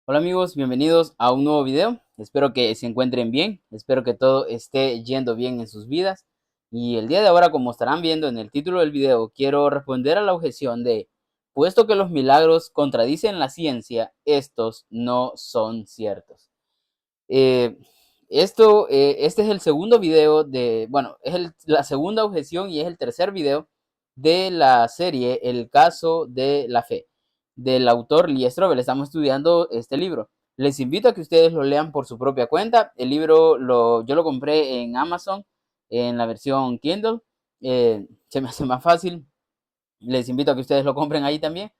Hola amigos, bienvenidos a un nuevo video. Espero que se encuentren bien, espero que todo esté yendo bien en sus vidas. Y el día de ahora, como estarán viendo en el título del video, quiero responder a la objeción de, puesto que los milagros contradicen la ciencia, estos no son ciertos. Eh, este es el segundo video de, bueno, es la segunda objeción y es el tercer video de la serie El caso de la fe, del autor Lee Strobel. Estamos estudiando este libro. Les invito a que ustedes lo lean por su propia cuenta. El libro yo lo compré en Amazon en la versión Kindle. Se me hace más fácil. Les invito a que ustedes lo compren ahí también.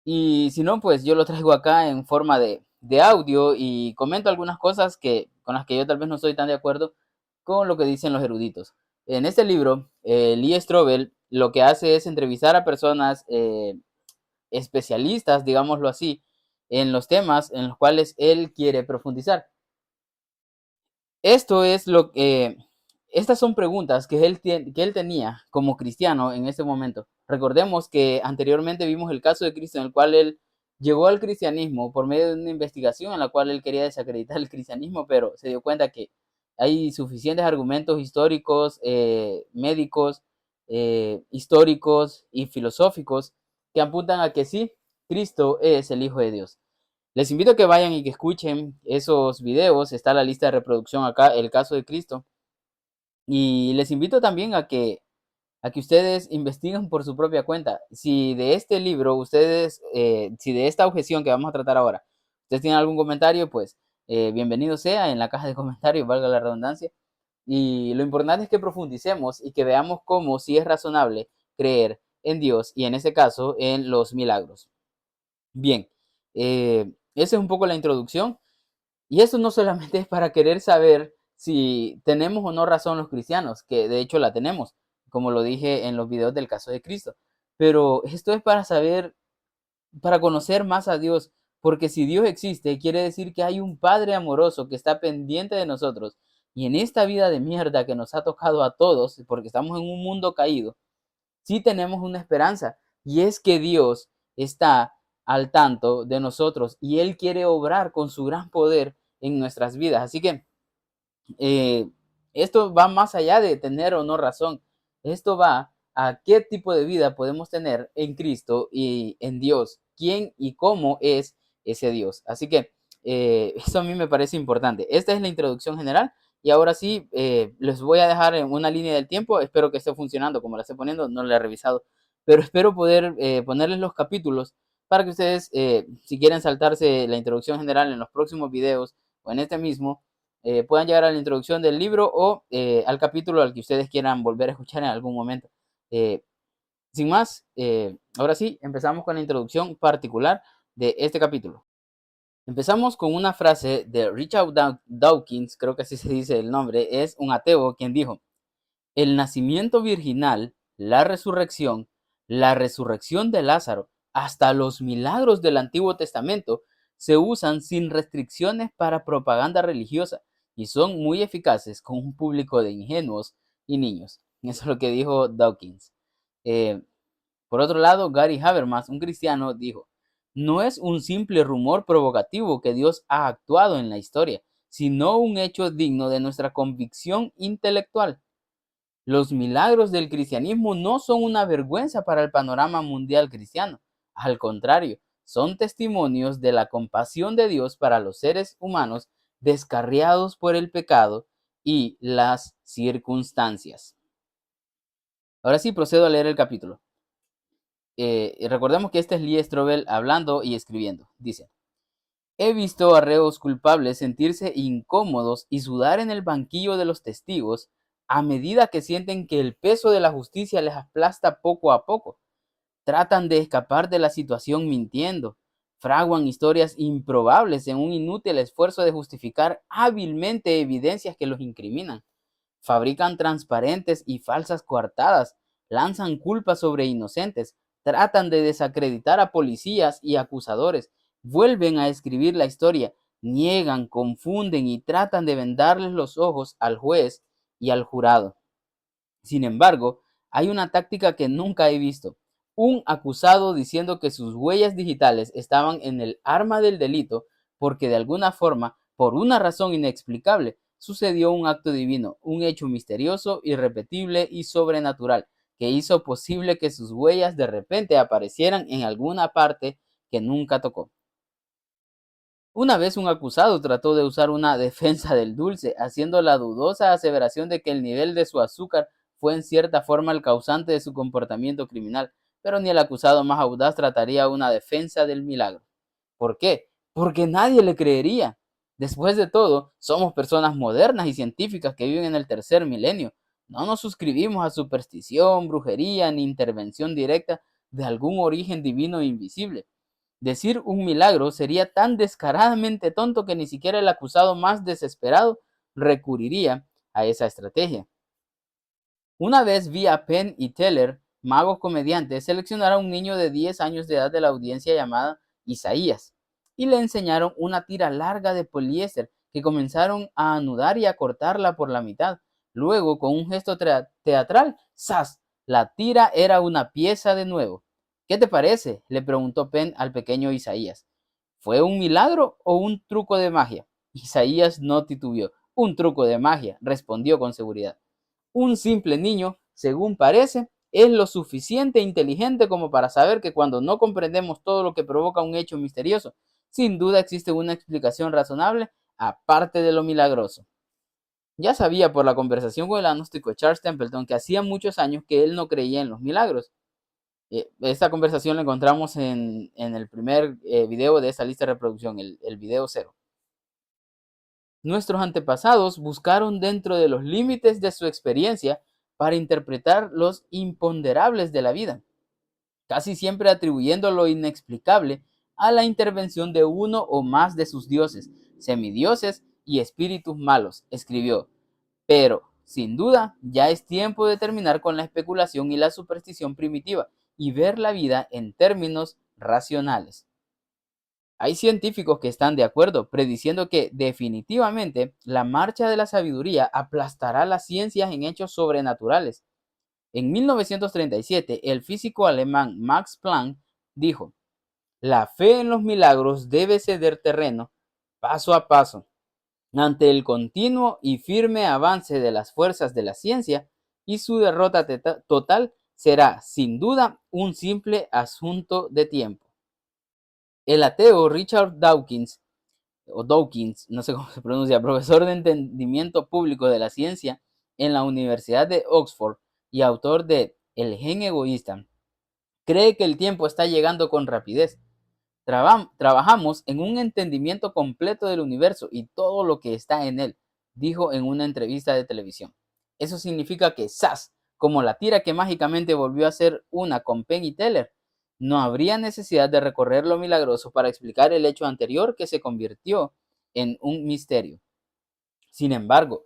Y si no, pues yo lo traigo acá en forma de audio y comento algunas cosas con las que yo tal vez no estoy tan de acuerdo con lo que dicen los eruditos. En este libro, Lee Strobel lo que hace es entrevistar a personas especialistas, digámoslo así, en los temas en los cuales él quiere profundizar. Esto es lo que, estas son preguntas que él tenía como cristiano en ese momento. Recordemos que anteriormente vimos el caso de Cristo en el cual él llegó al cristianismo por medio de una investigación en la cual él quería desacreditar el cristianismo, pero se dio cuenta que hay suficientes argumentos históricos, médicos, históricos y filosóficos que apuntan a que sí, Cristo es el Hijo de Dios. Les invito a que vayan y que escuchen esos videos. Está la lista de reproducción acá, el caso de Cristo. Y les invito también a que ustedes investiguen por su propia cuenta. Si de este libro, si de esta objeción que vamos a tratar ahora, ustedes tienen algún comentario, pues bienvenido sea en la caja de comentarios, valga la redundancia. Y lo importante es que profundicemos y que veamos cómo sí es razonable creer en Dios y en ese caso en los milagros. Bien, esa es un poco la introducción. Y eso no solamente es para querer saber si tenemos o no razón los cristianos, que de hecho la tenemos, como lo dije en los videos del caso de Cristo. Pero esto es para saber, para conocer más a Dios, porque si Dios existe, quiere decir que hay un Padre amoroso que está pendiente de nosotros. Y en esta vida de mierda que nos ha tocado a todos, porque estamos en un mundo caído, sí tenemos una esperanza y es que Dios está al tanto de nosotros y Él quiere obrar con su gran poder en nuestras vidas. Así que eh, esto va más allá de tener o no razón. Esto va a qué tipo de vida podemos tener en Cristo y en Dios. ¿Quién y cómo es ese Dios? Así que eso a mí me parece importante. Esta es la introducción general. Y ahora sí, les voy a dejar en una línea del tiempo. Espero que esté funcionando como la estoy poniendo. No la he revisado. Pero espero poder ponerles los capítulos para que ustedes, si quieren saltarse la introducción general en los próximos videos o en este mismo, puedan llegar a la introducción del libro o al capítulo al que ustedes quieran volver a escuchar en algún momento. Eh, Sin más, ahora sí, empezamos con la introducción particular de este capítulo. Empezamos con una frase de Richard Dawkins, creo que así se dice el nombre, es un ateo quien dijo, el nacimiento virginal, la resurrección de Lázaro, hasta los milagros del Antiguo Testamento se usan sin restricciones para propaganda religiosa y son muy eficaces con un público de ingenuos y niños. Eso es lo que dijo Dawkins. Eh, por otro lado, Gary Habermas, un cristiano, dijo, no es un simple rumor provocativo que Dios ha actuado en la historia, sino un hecho digno de nuestra convicción intelectual. Los milagros del cristianismo no son una vergüenza para el panorama mundial cristiano. Al contrario, son testimonios de la compasión de Dios para los seres humanos descarriados por el pecado y las circunstancias. Ahora sí, procedo a leer el capítulo. Recordemos que este es Lee Strobel hablando y escribiendo. Dice, he visto a reos culpables sentirse incómodos y sudar en el banquillo de los testigos a medida que sienten que el peso de la justicia les aplasta poco a poco. Tratan de escapar de la situación mintiendo, fraguan historias improbables en un inútil esfuerzo de justificar hábilmente evidencias que los incriminan. Fabrican transparentes y falsas coartadas, lanzan culpas sobre inocentes, tratan de desacreditar a policías y acusadores, vuelven a escribir la historia, niegan, confunden y tratan de vendarles los ojos al juez y al jurado. Sin embargo, hay una táctica que nunca he visto. un acusado diciendo que sus huellas digitales estaban en el arma del delito porque de alguna forma, por una razón inexplicable, sucedió un acto divino, un hecho misterioso, irrepetible y sobrenatural, que hizo posible que sus huellas de repente aparecieran en alguna parte que nunca tocó. Una vez un acusado trató de usar una defensa del dulce, haciendo la dudosa aseveración de que el nivel de su azúcar fue en cierta forma el causante de su comportamiento criminal, pero ni el acusado más audaz trataría una defensa del milagro. ¿Por qué? Porque nadie le creería. Después de todo, somos personas modernas y científicas que viven en el tercer milenio. No nos suscribimos a superstición, brujería ni intervención directa de algún origen divino e invisible. Decir un milagro sería tan descaradamente tonto que ni siquiera el acusado más desesperado recurriría a esa estrategia. Una vez vi a Penn y Teller, magos comediantes, seleccionar a un niño de 10 años de edad de la audiencia llamada Isaías y le enseñaron una tira larga de poliéster que comenzaron a anudar y a cortarla por la mitad. Luego, con un gesto teatral, ¡zas! La tira era una pieza de nuevo. ¿Qué te parece?, le preguntó Penn al pequeño Isaías. ¿Fue un milagro o un truco de magia? Isaías no titubeó. Un truco de magia, respondió con seguridad. Un simple niño, según parece, es lo suficiente inteligente como para saber que cuando no comprendemos todo lo que provoca un hecho misterioso, sin duda existe una explicación razonable aparte de lo milagroso. Ya sabía por la conversación con el agnóstico Charles Templeton que hacía muchos años que él no creía en los milagros. Esta conversación la encontramos en el primer video de esta lista de reproducción, el video 0. Nuestros antepasados buscaron dentro de los límites de su experiencia para interpretar los imponderables de la vida, casi siempre atribuyendo lo inexplicable a la intervención de uno o más de sus dioses, semidioses y espíritus malos, escribió. Pero, sin duda, ya es tiempo de terminar con la especulación y la superstición primitiva y ver la vida en términos racionales. Hay científicos que están de acuerdo, prediciendo que definitivamente la marcha de la sabiduría aplastará las ciencias en hechos sobrenaturales. En 1937, el físico alemán Max Planck dijo: la fe en los milagros debe ceder terreno paso a paso ante el continuo y firme avance de las fuerzas de la ciencia, y su derrota total será, sin duda, un simple asunto de tiempo. El ateo Richard Dawkins, no sé cómo se pronuncia, profesor de entendimiento público de la ciencia en la Universidad de Oxford y autor de El gen egoísta, cree que el tiempo está llegando con rapidez. Trabajamos en un entendimiento completo del universo y todo lo que está en él, dijo en una entrevista de televisión. Eso significa que ¡zas!, como la tira que mágicamente volvió a ser una con Penn y Teller, no habría necesidad de recorrer lo milagroso para explicar el hecho anterior que se convirtió en un misterio. Sin embargo,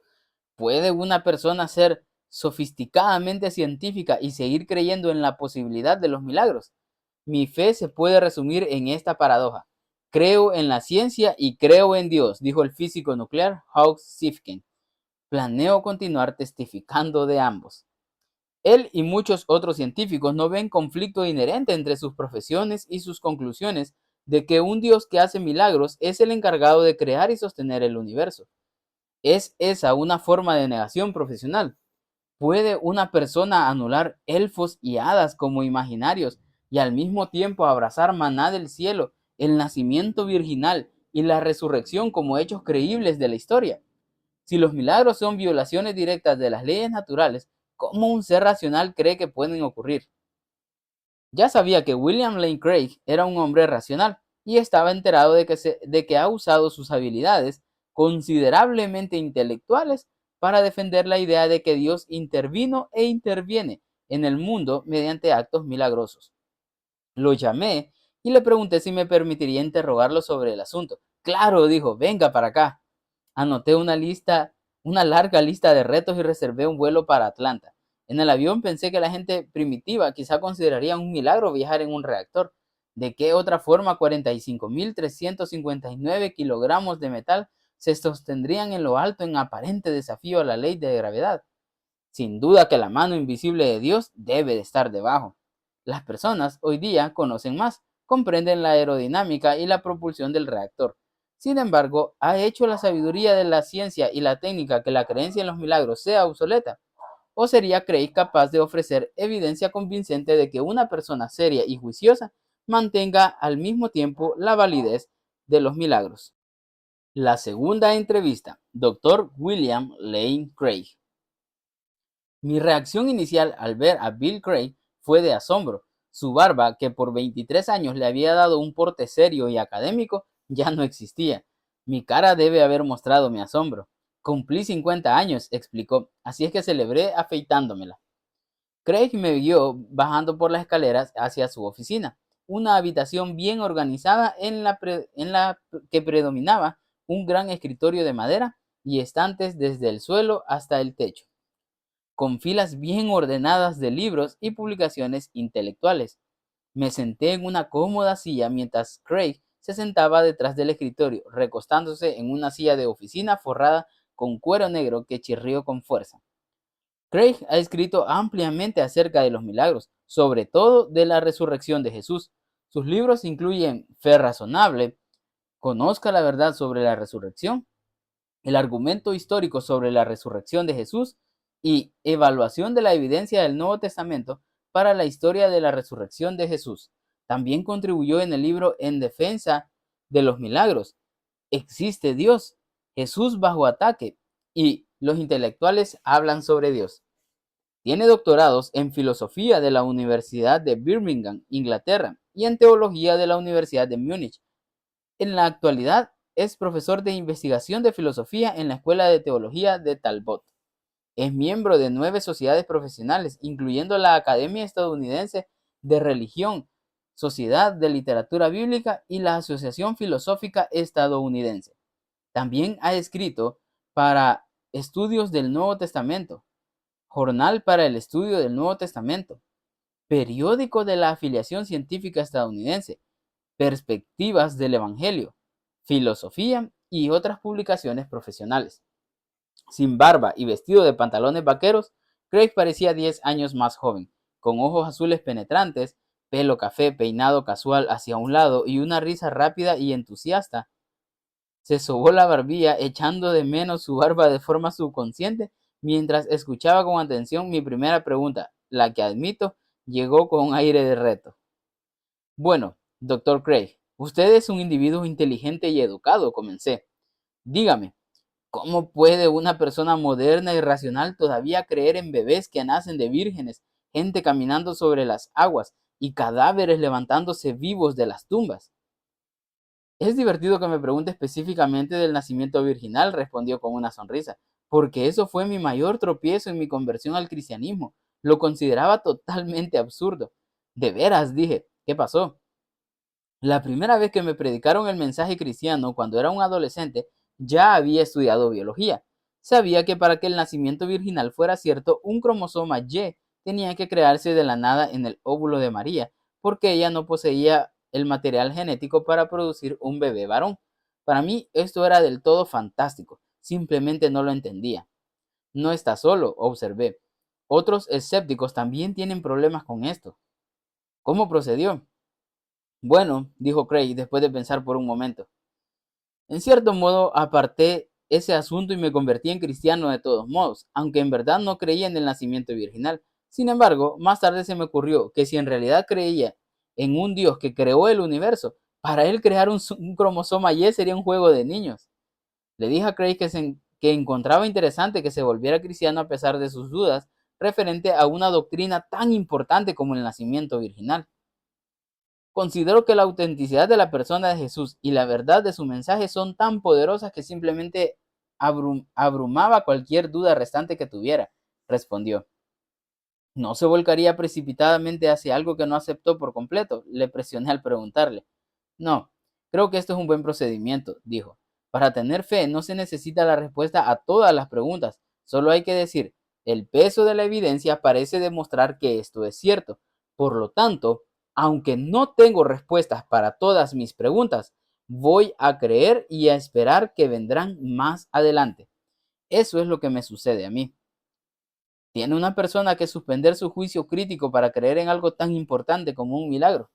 ¿puede una persona ser sofisticadamente científica y seguir creyendo en la posibilidad de los milagros? Mi fe se puede resumir en esta paradoja: creo en la ciencia y creo en Dios, dijo el físico nuclear Hawk Zifkin. Planeo continuar testificando de ambos. Él y muchos otros científicos no ven conflicto inherente entre sus profesiones y sus conclusiones de que un Dios que hace milagros es el encargado de crear y sostener el universo. ¿Es esa una forma de negación profesional? ¿Puede una persona anular elfos y hadas como imaginarios y al mismo tiempo abrazar maná del cielo, el nacimiento virginal y la resurrección como hechos creíbles de la historia? Si los milagros son violaciones directas de las leyes naturales, ¿cómo un ser racional cree que pueden ocurrir? Ya sabía que William Lane Craig era un hombre racional y estaba enterado de que ha usado sus habilidades considerablemente intelectuales para defender la idea de que Dios intervino e interviene en el mundo mediante actos milagrosos. Lo llamé y le pregunté si me permitiría interrogarlo sobre el asunto. Claro, dijo, venga para acá. Anoté una larga lista de retos y reservé un vuelo para Atlanta. En el avión pensé que la gente primitiva quizá consideraría un milagro viajar en un reactor. ¿De qué otra forma 45.359 kilogramos de metal se sostendrían en lo alto en aparente desafío a la ley de gravedad? Sin duda que la mano invisible de Dios debe de estar debajo. Las personas hoy día conocen más, comprenden la aerodinámica y la propulsión del reactor. Sin embargo, ¿ha hecho la sabiduría de la ciencia y la técnica que la creencia en los milagros sea obsoleta? ¿O sería Craig capaz de ofrecer evidencia convincente de que una persona seria y juiciosa mantenga al mismo tiempo la validez de los milagros? La segunda entrevista, Dr. William Lane Craig. Mi reacción inicial al ver a Bill Craig fue de asombro. Su barba, que por 23 años le había dado un porte serio y académico, ya no existía. Mi cara debe haber mostrado mi asombro. Cumplí 50 años, explicó, así es que celebré afeitándomela. Craig me vio bajando por las escaleras hacia su oficina, una habitación bien organizada en la que predominaba un gran escritorio de madera y estantes desde el suelo hasta el techo, con filas bien ordenadas de libros y publicaciones intelectuales. Me senté en una cómoda silla mientras Craig se sentaba detrás del escritorio, recostándose en una silla de oficina forrada con cuero negro que chirrió con fuerza. Craig ha escrito ampliamente acerca de los milagros, sobre todo de la resurrección de Jesús. Sus libros incluyen Fe razonable, Conozca la verdad sobre la resurrección, El argumento histórico sobre la resurrección de Jesús y Evaluación de la evidencia del Nuevo Testamento para la historia de la resurrección de Jesús. También contribuyó en el libro En defensa de los milagros, Existe Dios, Jesús bajo ataque y Los intelectuales hablan sobre Dios. Tiene doctorados en filosofía de la Universidad de Birmingham, Inglaterra, y en teología de la Universidad de Múnich. En la actualidad es profesor de investigación de filosofía en la Escuela de Teología de Talbot. Es miembro de 9 sociedades profesionales, incluyendo la Academia Estadounidense de Religión, Sociedad de Literatura Bíblica y la Asociación Filosófica Estadounidense. También ha escrito para Estudios del Nuevo Testamento, Jornal para el Estudio del Nuevo Testamento, Periódico de la Afiliación Científica Estadounidense, Perspectivas del Evangelio, Filosofía y otras publicaciones profesionales. Sin barba y vestido de pantalones vaqueros, Craig parecía 10 años más joven, con ojos azules penetrantes, pelo café peinado casual hacia un lado y una risa rápida y entusiasta. Se sobó la barbilla, echando de menos su barba de forma subconsciente, mientras escuchaba con atención mi primera pregunta, la que admito llegó con un aire de reto. Bueno, doctor Craig, usted es un individuo inteligente y educado, comencé. Dígame, ¿cómo puede una persona moderna y racional todavía creer en bebés que nacen de vírgenes, gente caminando sobre las aguas y cadáveres levantándose vivos de las tumbas? Es divertido que me pregunte específicamente del nacimiento virginal, respondió con una sonrisa, porque eso fue mi mayor tropiezo en mi conversión al cristianismo. Lo consideraba totalmente absurdo. De veras, dije, ¿qué pasó? La primera vez que me predicaron el mensaje cristiano cuando era un adolescente, ya había estudiado biología. Sabía que para que el nacimiento virginal fuera cierto, un cromosoma Y tenía que crearse de la nada en el óvulo de María, porque ella no poseía el material genético para producir un bebé varón. Para mí esto era del todo fantástico, simplemente no lo entendía. No está solo, observé. Otros escépticos también tienen problemas con esto. ¿Cómo procedió? Bueno, dijo Craig después de pensar por un momento. En cierto modo aparté ese asunto y me convertí en cristiano de todos modos, aunque en verdad no creía en el nacimiento virginal. Sin embargo, más tarde se me ocurrió que si en realidad creía en un Dios que creó el universo, para él crear un cromosoma Y sería un juego de niños. Le dije a Craig que encontraba interesante que se volviera cristiano a pesar de sus dudas referente a una doctrina tan importante como el nacimiento virginal. Considero que la autenticidad de la persona de Jesús y la verdad de su mensaje son tan poderosas que simplemente abrumaba cualquier duda restante que tuviera, respondió. ¿No se volcaría precipitadamente hacia algo que no aceptó por completo? Le presioné al preguntarle. No, creo que esto es un buen procedimiento, dijo. Para tener fe no se necesita la respuesta a todas las preguntas, solo hay que decir, el peso de la evidencia parece demostrar que esto es cierto. Por lo tanto, aunque no tengo respuestas para todas mis preguntas, voy a creer y a esperar que vendrán más adelante. Eso es lo que me sucede a mí. ¿Tiene una persona que suspender su juicio crítico para creer en algo tan importante como un milagro?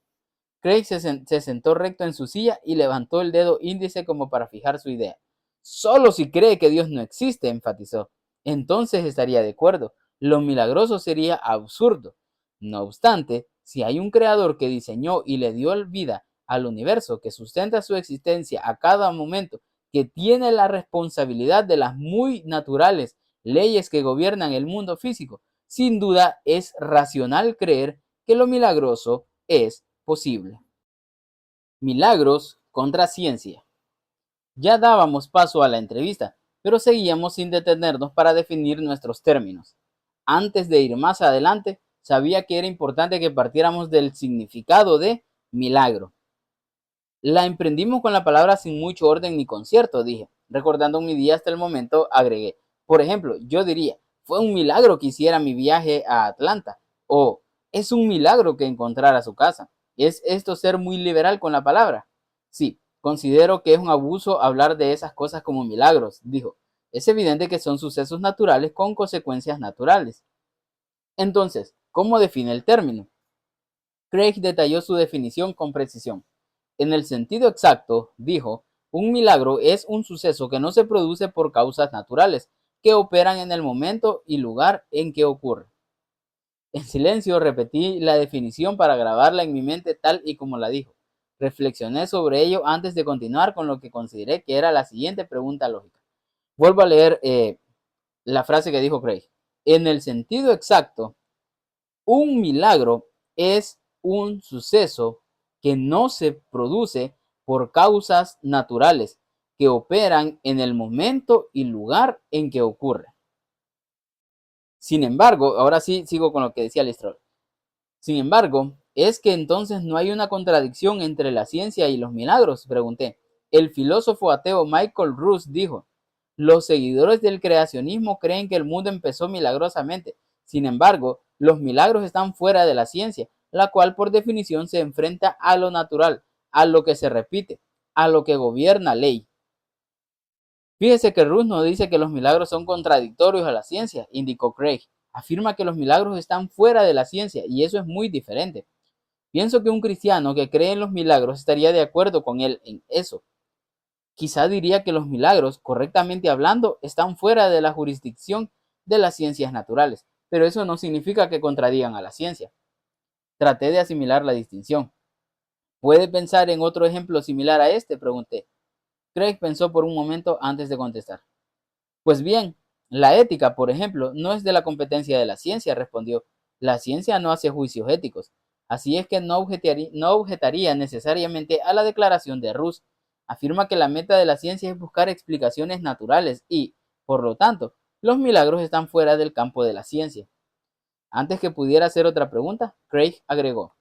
Craig se sentó recto en su silla y levantó el dedo índice como para fijar su idea. Solo si cree que Dios no existe, enfatizó. Entonces estaría de acuerdo. Lo milagroso sería absurdo. No obstante, si hay un creador que diseñó y le dio vida al universo, que sustenta su existencia a cada momento, que tiene la responsabilidad de las muy naturales leyes que gobiernan el mundo físico, sin duda es racional creer que lo milagroso es posible. Milagros contra ciencia. Ya dábamos paso a la entrevista, pero seguíamos sin detenernos para definir nuestros términos. Antes de ir más adelante, sabía que era importante que partiéramos del significado de milagro. La emprendimos con la palabra sin mucho orden ni concierto, dije. Recordando mi día hasta el momento, agregué. Por ejemplo, yo diría, fue un milagro que hiciera mi viaje a Atlanta. O es un milagro que encontrara su casa. ¿Es esto ser muy liberal con la palabra? Sí, considero que es un abuso hablar de esas cosas como milagros, dijo. Es evidente que son sucesos naturales con consecuencias naturales. Entonces, ¿cómo define el término? Craig detalló su definición con precisión. En el sentido exacto, dijo, un milagro es un suceso que no se produce por causas naturales, que operan en el momento y lugar en que ocurre. En silencio repetí la definición para grabarla en mi mente tal y como la dijo. Reflexioné sobre ello antes de continuar con lo que consideré que era la siguiente pregunta lógica. Vuelvo a leer la frase que dijo Craig. En el sentido exacto, un milagro es un suceso que no se produce por causas naturales, que operan en el momento y lugar en que ocurre. Sin embargo, ahora sí sigo con lo que decía Lestrade. Sin embargo, ¿es que entonces no hay una contradicción entre la ciencia y los milagros?, pregunté. El filósofo ateo Michael Ruse dijo, los seguidores del creacionismo creen que el mundo empezó milagrosamente. Sin embargo, los milagros están fuera de la ciencia, la cual por definición se enfrenta a lo natural, a lo que se repite, a lo que gobierna ley. Fíjese que Ruse no dice que los milagros son contradictorios a la ciencia, indicó Craig. Afirma que los milagros están fuera de la ciencia y eso es muy diferente. Pienso que un cristiano que cree en los milagros estaría de acuerdo con él en eso. Quizá diría que los milagros, correctamente hablando, están fuera de la jurisdicción de las ciencias naturales, pero eso no significa que contradigan a la ciencia. Traté de asimilar la distinción. ¿Puede pensar en otro ejemplo similar a este?, pregunté. Craig pensó por un momento antes de contestar. Pues bien, la ética, por ejemplo, no es de la competencia de la ciencia, respondió. La ciencia no hace juicios éticos. Así es que no objetaría necesariamente a la declaración de Ruse. Afirma que la meta de la ciencia es buscar explicaciones naturales y, por lo tanto, los milagros están fuera del campo de la ciencia. Antes que pudiera hacer otra pregunta, Craig agregó.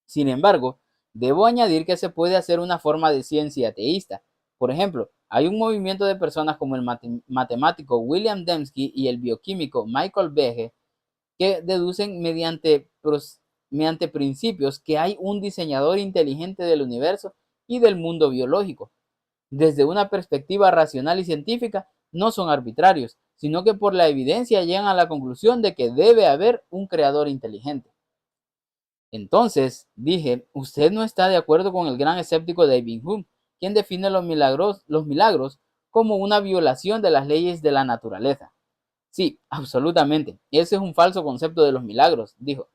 Sin embargo, debo añadir que se puede hacer una forma de ciencia ateísta. Por ejemplo, hay un movimiento de personas como el matemático William Dembski y el bioquímico Michael Behe que deducen mediante principios que hay un diseñador inteligente del universo y del mundo biológico. Desde una perspectiva racional y científica, no son arbitrarios, sino que por la evidencia llegan a la conclusión de que debe haber un creador inteligente. Entonces, dije, usted no está de acuerdo con el gran escéptico David Hume, quien define los milagros como una violación de las leyes de la naturaleza. Sí, absolutamente. Ese es un falso concepto de los milagros, dijo.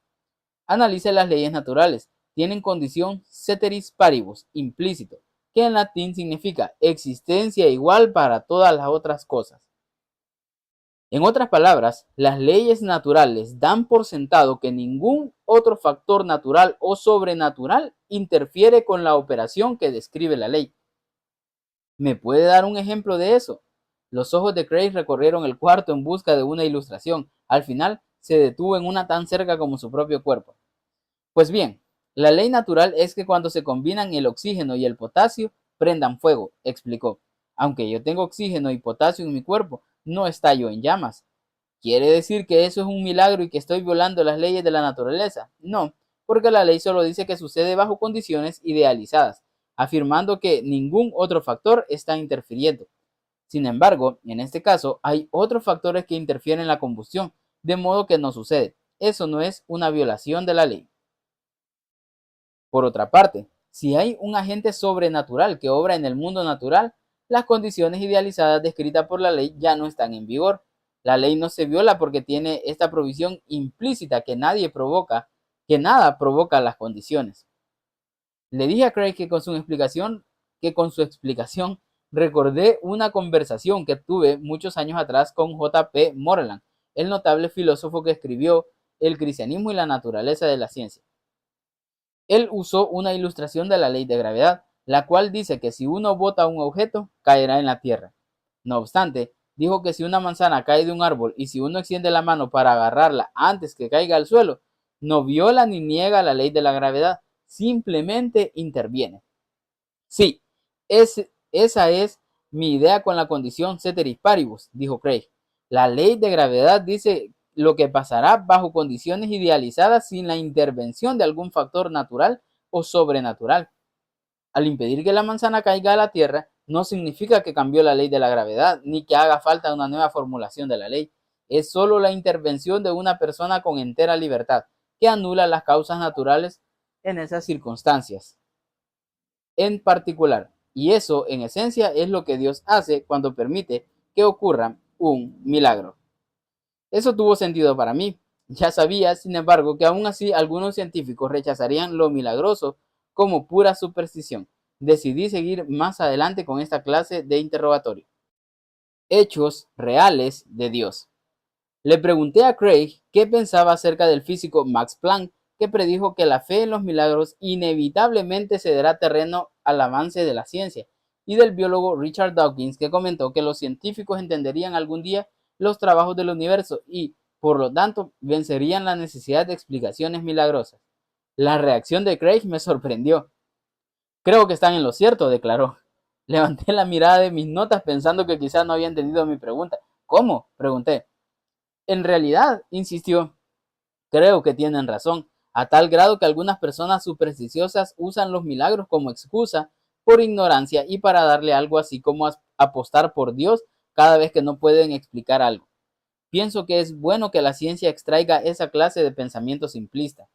Analice las leyes naturales. Tienen condición ceteris paribus, implícito, que en latín significa existencia igual para todas las otras cosas. En otras palabras, las leyes naturales dan por sentado que ningún otro factor natural o sobrenatural interfiere con la operación que describe la ley. ¿Me puede dar un ejemplo de eso? Los ojos de Craig recorrieron el cuarto en busca de una ilustración. Al final, se detuvo en una tan cerca como su propio cuerpo. Pues bien, la ley natural es que cuando se combinan el oxígeno y el potasio, prendan fuego, explicó. Aunque yo tengo oxígeno y potasio en mi cuerpo, no estallo en llamas. ¿Quiere decir que eso es un milagro y que estoy violando las leyes de la naturaleza? No, porque la ley solo dice que sucede bajo condiciones idealizadas, afirmando que ningún otro factor está interfiriendo. Sin embargo, en este caso, hay otros factores que interfieren en la combustión, de modo que no sucede. Eso no es una violación de la ley. Por otra parte, si hay un agente sobrenatural que obra en el mundo natural, las condiciones idealizadas descritas por la ley ya no están en vigor. La ley no se viola porque tiene esta provisión implícita que nada provoca las condiciones. Le dije a Craig que con su explicación recordé una conversación que tuve muchos años atrás con J. P. Moreland, el notable filósofo que escribió El cristianismo y la naturaleza de la ciencia. Él usó una ilustración de la ley de gravedad, la cual dice que si uno bota un objeto, caerá en la tierra. No obstante, dijo que si una manzana cae de un árbol y si uno extiende la mano para agarrarla antes que caiga al suelo, no viola ni niega la ley de la gravedad, simplemente interviene. Sí, esa es mi idea con la condición ceteris paribus, dijo Craig. La ley de gravedad dice lo que pasará bajo condiciones idealizadas sin la intervención de algún factor natural o sobrenatural. Al impedir que la manzana caiga a la tierra, no significa que cambió la ley de la gravedad, ni que haga falta una nueva formulación de la ley. Es solo la intervención de una persona con entera libertad, que anula las causas naturales en esas circunstancias. En particular, y eso en esencia es lo que Dios hace cuando permite que ocurra un milagro. Eso tuvo sentido para mí. Ya sabía, sin embargo, que aún así algunos científicos rechazarían lo milagroso como pura superstición. Decidí seguir más adelante con esta clase de interrogatorio. Hechos reales de Dios. Le pregunté a Craig qué pensaba acerca del físico Max Planck, que predijo que la fe en los milagros inevitablemente cederá terreno al avance de la ciencia, y del biólogo Richard Dawkins, que comentó que los científicos entenderían algún día los trabajos del universo y, por lo tanto, vencerían la necesidad de explicaciones milagrosas. La reacción de Craig me sorprendió. Creo que están en lo cierto, declaró. Levanté la mirada de mis notas pensando que quizás no había entendido mi pregunta. ¿Cómo?, pregunté. En realidad, insistió, creo que tienen razón, a tal grado que algunas personas supersticiosas usan los milagros como excusa por ignorancia y para darle algo así como apostar por Dios cada vez que no pueden explicar algo. Pienso que es bueno que la ciencia extraiga esa clase de pensamiento simplista.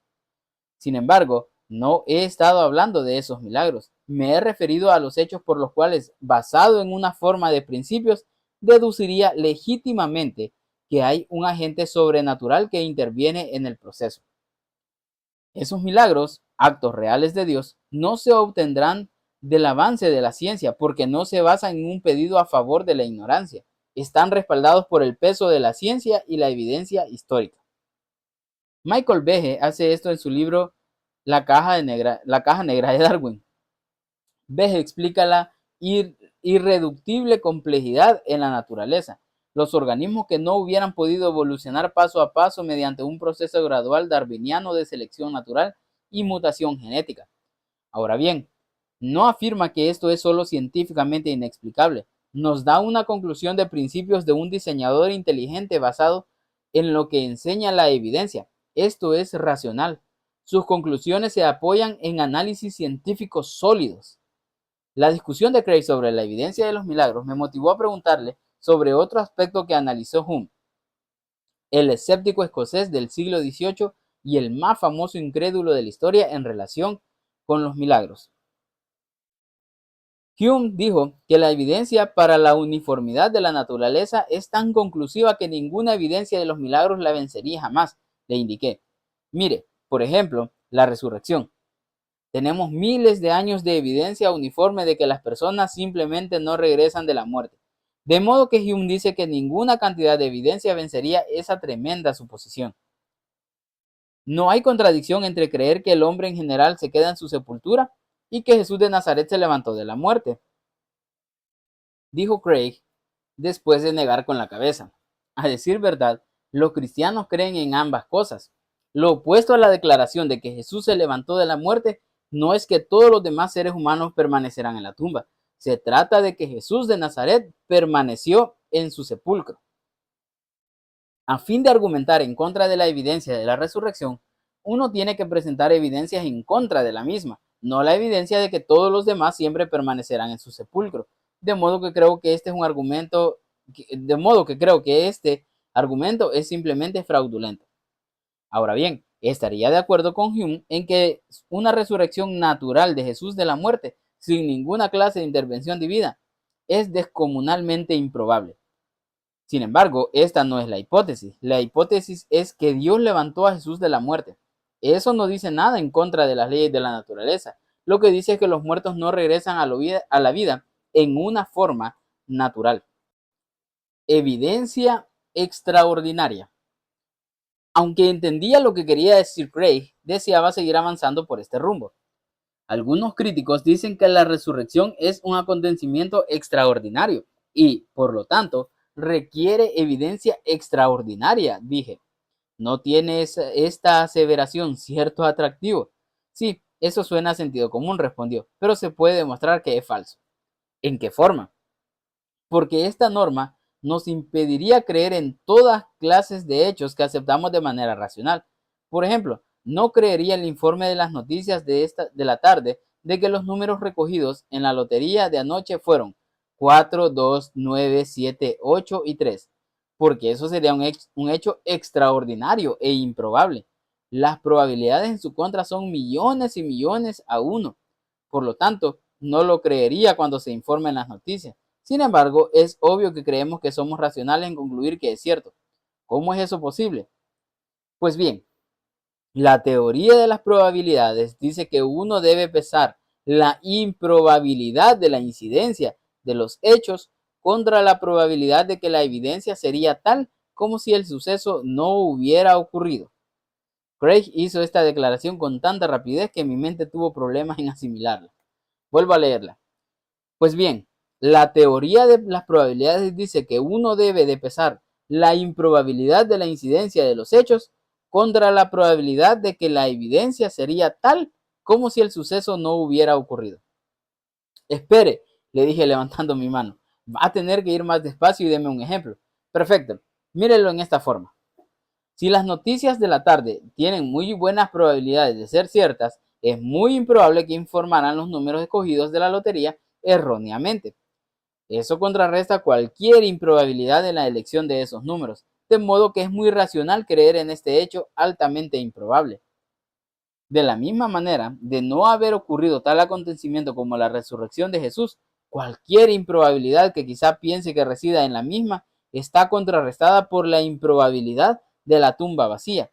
Sin embargo, no he estado hablando de esos milagros. Me he referido a los hechos por los cuales, basado en una forma de principios, deduciría legítimamente que hay un agente sobrenatural que interviene en el proceso. Esos milagros, actos reales de Dios, no se obtendrán del avance de la ciencia porque no se basan en un pedido a favor de la ignorancia. Están respaldados por el peso de la ciencia y la evidencia histórica. Michael Behe hace esto en su libro La caja negra de Darwin. Behe explica la irreductible complejidad en la naturaleza. Los organismos que no hubieran podido evolucionar paso a paso mediante un proceso gradual darwiniano de selección natural y mutación genética. Ahora bien, no afirma que esto es solo científicamente inexplicable. Nos da una conclusión de principios de un diseñador inteligente basado en lo que enseña la evidencia. Esto es racional. Sus conclusiones se apoyan en análisis científicos sólidos. La discusión de Craig sobre la evidencia de los milagros me motivó a preguntarle sobre otro aspecto que analizó Hume, el escéptico escocés del siglo XVIII y el más famoso incrédulo de la historia en relación con los milagros. Hume dijo que la evidencia para la uniformidad de la naturaleza es tan conclusiva que ninguna evidencia de los milagros la vencería jamás. Le indiqué, mire, por ejemplo, la resurrección. Tenemos miles de años de evidencia uniforme de que las personas simplemente no regresan de la muerte. De modo que Hume dice que ninguna cantidad de evidencia vencería esa tremenda suposición. No hay contradicción entre creer que el hombre en general se queda en su sepultura y que Jesús de Nazaret se levantó de la muerte, dijo Craig después de negar con la cabeza. A decir verdad, los cristianos creen en ambas cosas. Lo opuesto a la declaración de que Jesús se levantó de la muerte no es que todos los demás seres humanos permanecerán en la tumba. Se trata de que Jesús de Nazaret permaneció en su sepulcro. A fin de argumentar en contra de la evidencia de la resurrección, uno tiene que presentar evidencias en contra de la misma, no la evidencia de que todos los demás siempre permanecerán en su sepulcro. De modo que creo que este argumento es simplemente fraudulento. Ahora bien, estaría de acuerdo con Hume en que una resurrección natural de Jesús de la muerte, sin ninguna clase de intervención divina, es descomunalmente improbable. Sin embargo, esta no es la hipótesis. La hipótesis es que Dios levantó a Jesús de la muerte. Eso no dice nada en contra de las leyes de la naturaleza. Lo que dice es que los muertos no regresan a la vida en una forma natural. Evidencia extraordinaria. Aunque entendía lo que quería decir Craig, deseaba seguir avanzando por este rumbo. Algunos críticos dicen que la resurrección es un acontecimiento extraordinario y, por lo tanto, requiere evidencia extraordinaria, dije. ¿No tiene esta aseveración cierto atractivo? Sí, eso suena a sentido común, respondió, pero se puede demostrar que es falso. ¿En qué forma? Porque esta norma nos impediría creer en todas clases de hechos que aceptamos de manera racional. Por ejemplo, no creería el informe de las noticias de la tarde de que los números recogidos en la lotería de anoche fueron 4, 2, 9, 7, 8 y 3, porque eso sería un hecho extraordinario e improbable. Las probabilidades en su contra son millones y millones a uno. Por lo tanto, no lo creería cuando se informa en las noticias. Sin embargo, es obvio que creemos que somos racionales en concluir que es cierto. ¿Cómo es eso posible? Pues bien, la teoría de las probabilidades dice que uno debe pesar la improbabilidad de la incidencia de los hechos contra la probabilidad de que la evidencia sería tal como si el suceso no hubiera ocurrido. Craig hizo esta declaración con tanta rapidez que mi mente tuvo problemas en asimilarla. Vuelvo a leerla. Pues bien, la teoría de las probabilidades dice que uno debe de pesar la improbabilidad de la incidencia de los hechos contra la probabilidad de que la evidencia sería tal como si el suceso no hubiera ocurrido. Espere, le dije levantando mi mano. Va a tener que ir más despacio y deme un ejemplo. Perfecto, mírelo en esta forma. Si las noticias de la tarde tienen muy buenas probabilidades de ser ciertas, es muy improbable que informaran los números escogidos de la lotería erróneamente. Eso contrarresta cualquier improbabilidad en la elección de esos números, de modo que es muy racional creer en este hecho altamente improbable. De la misma manera, de no haber ocurrido tal acontecimiento como la resurrección de Jesús, cualquier improbabilidad que quizá piense que resida en la misma está contrarrestada por la improbabilidad de la tumba vacía,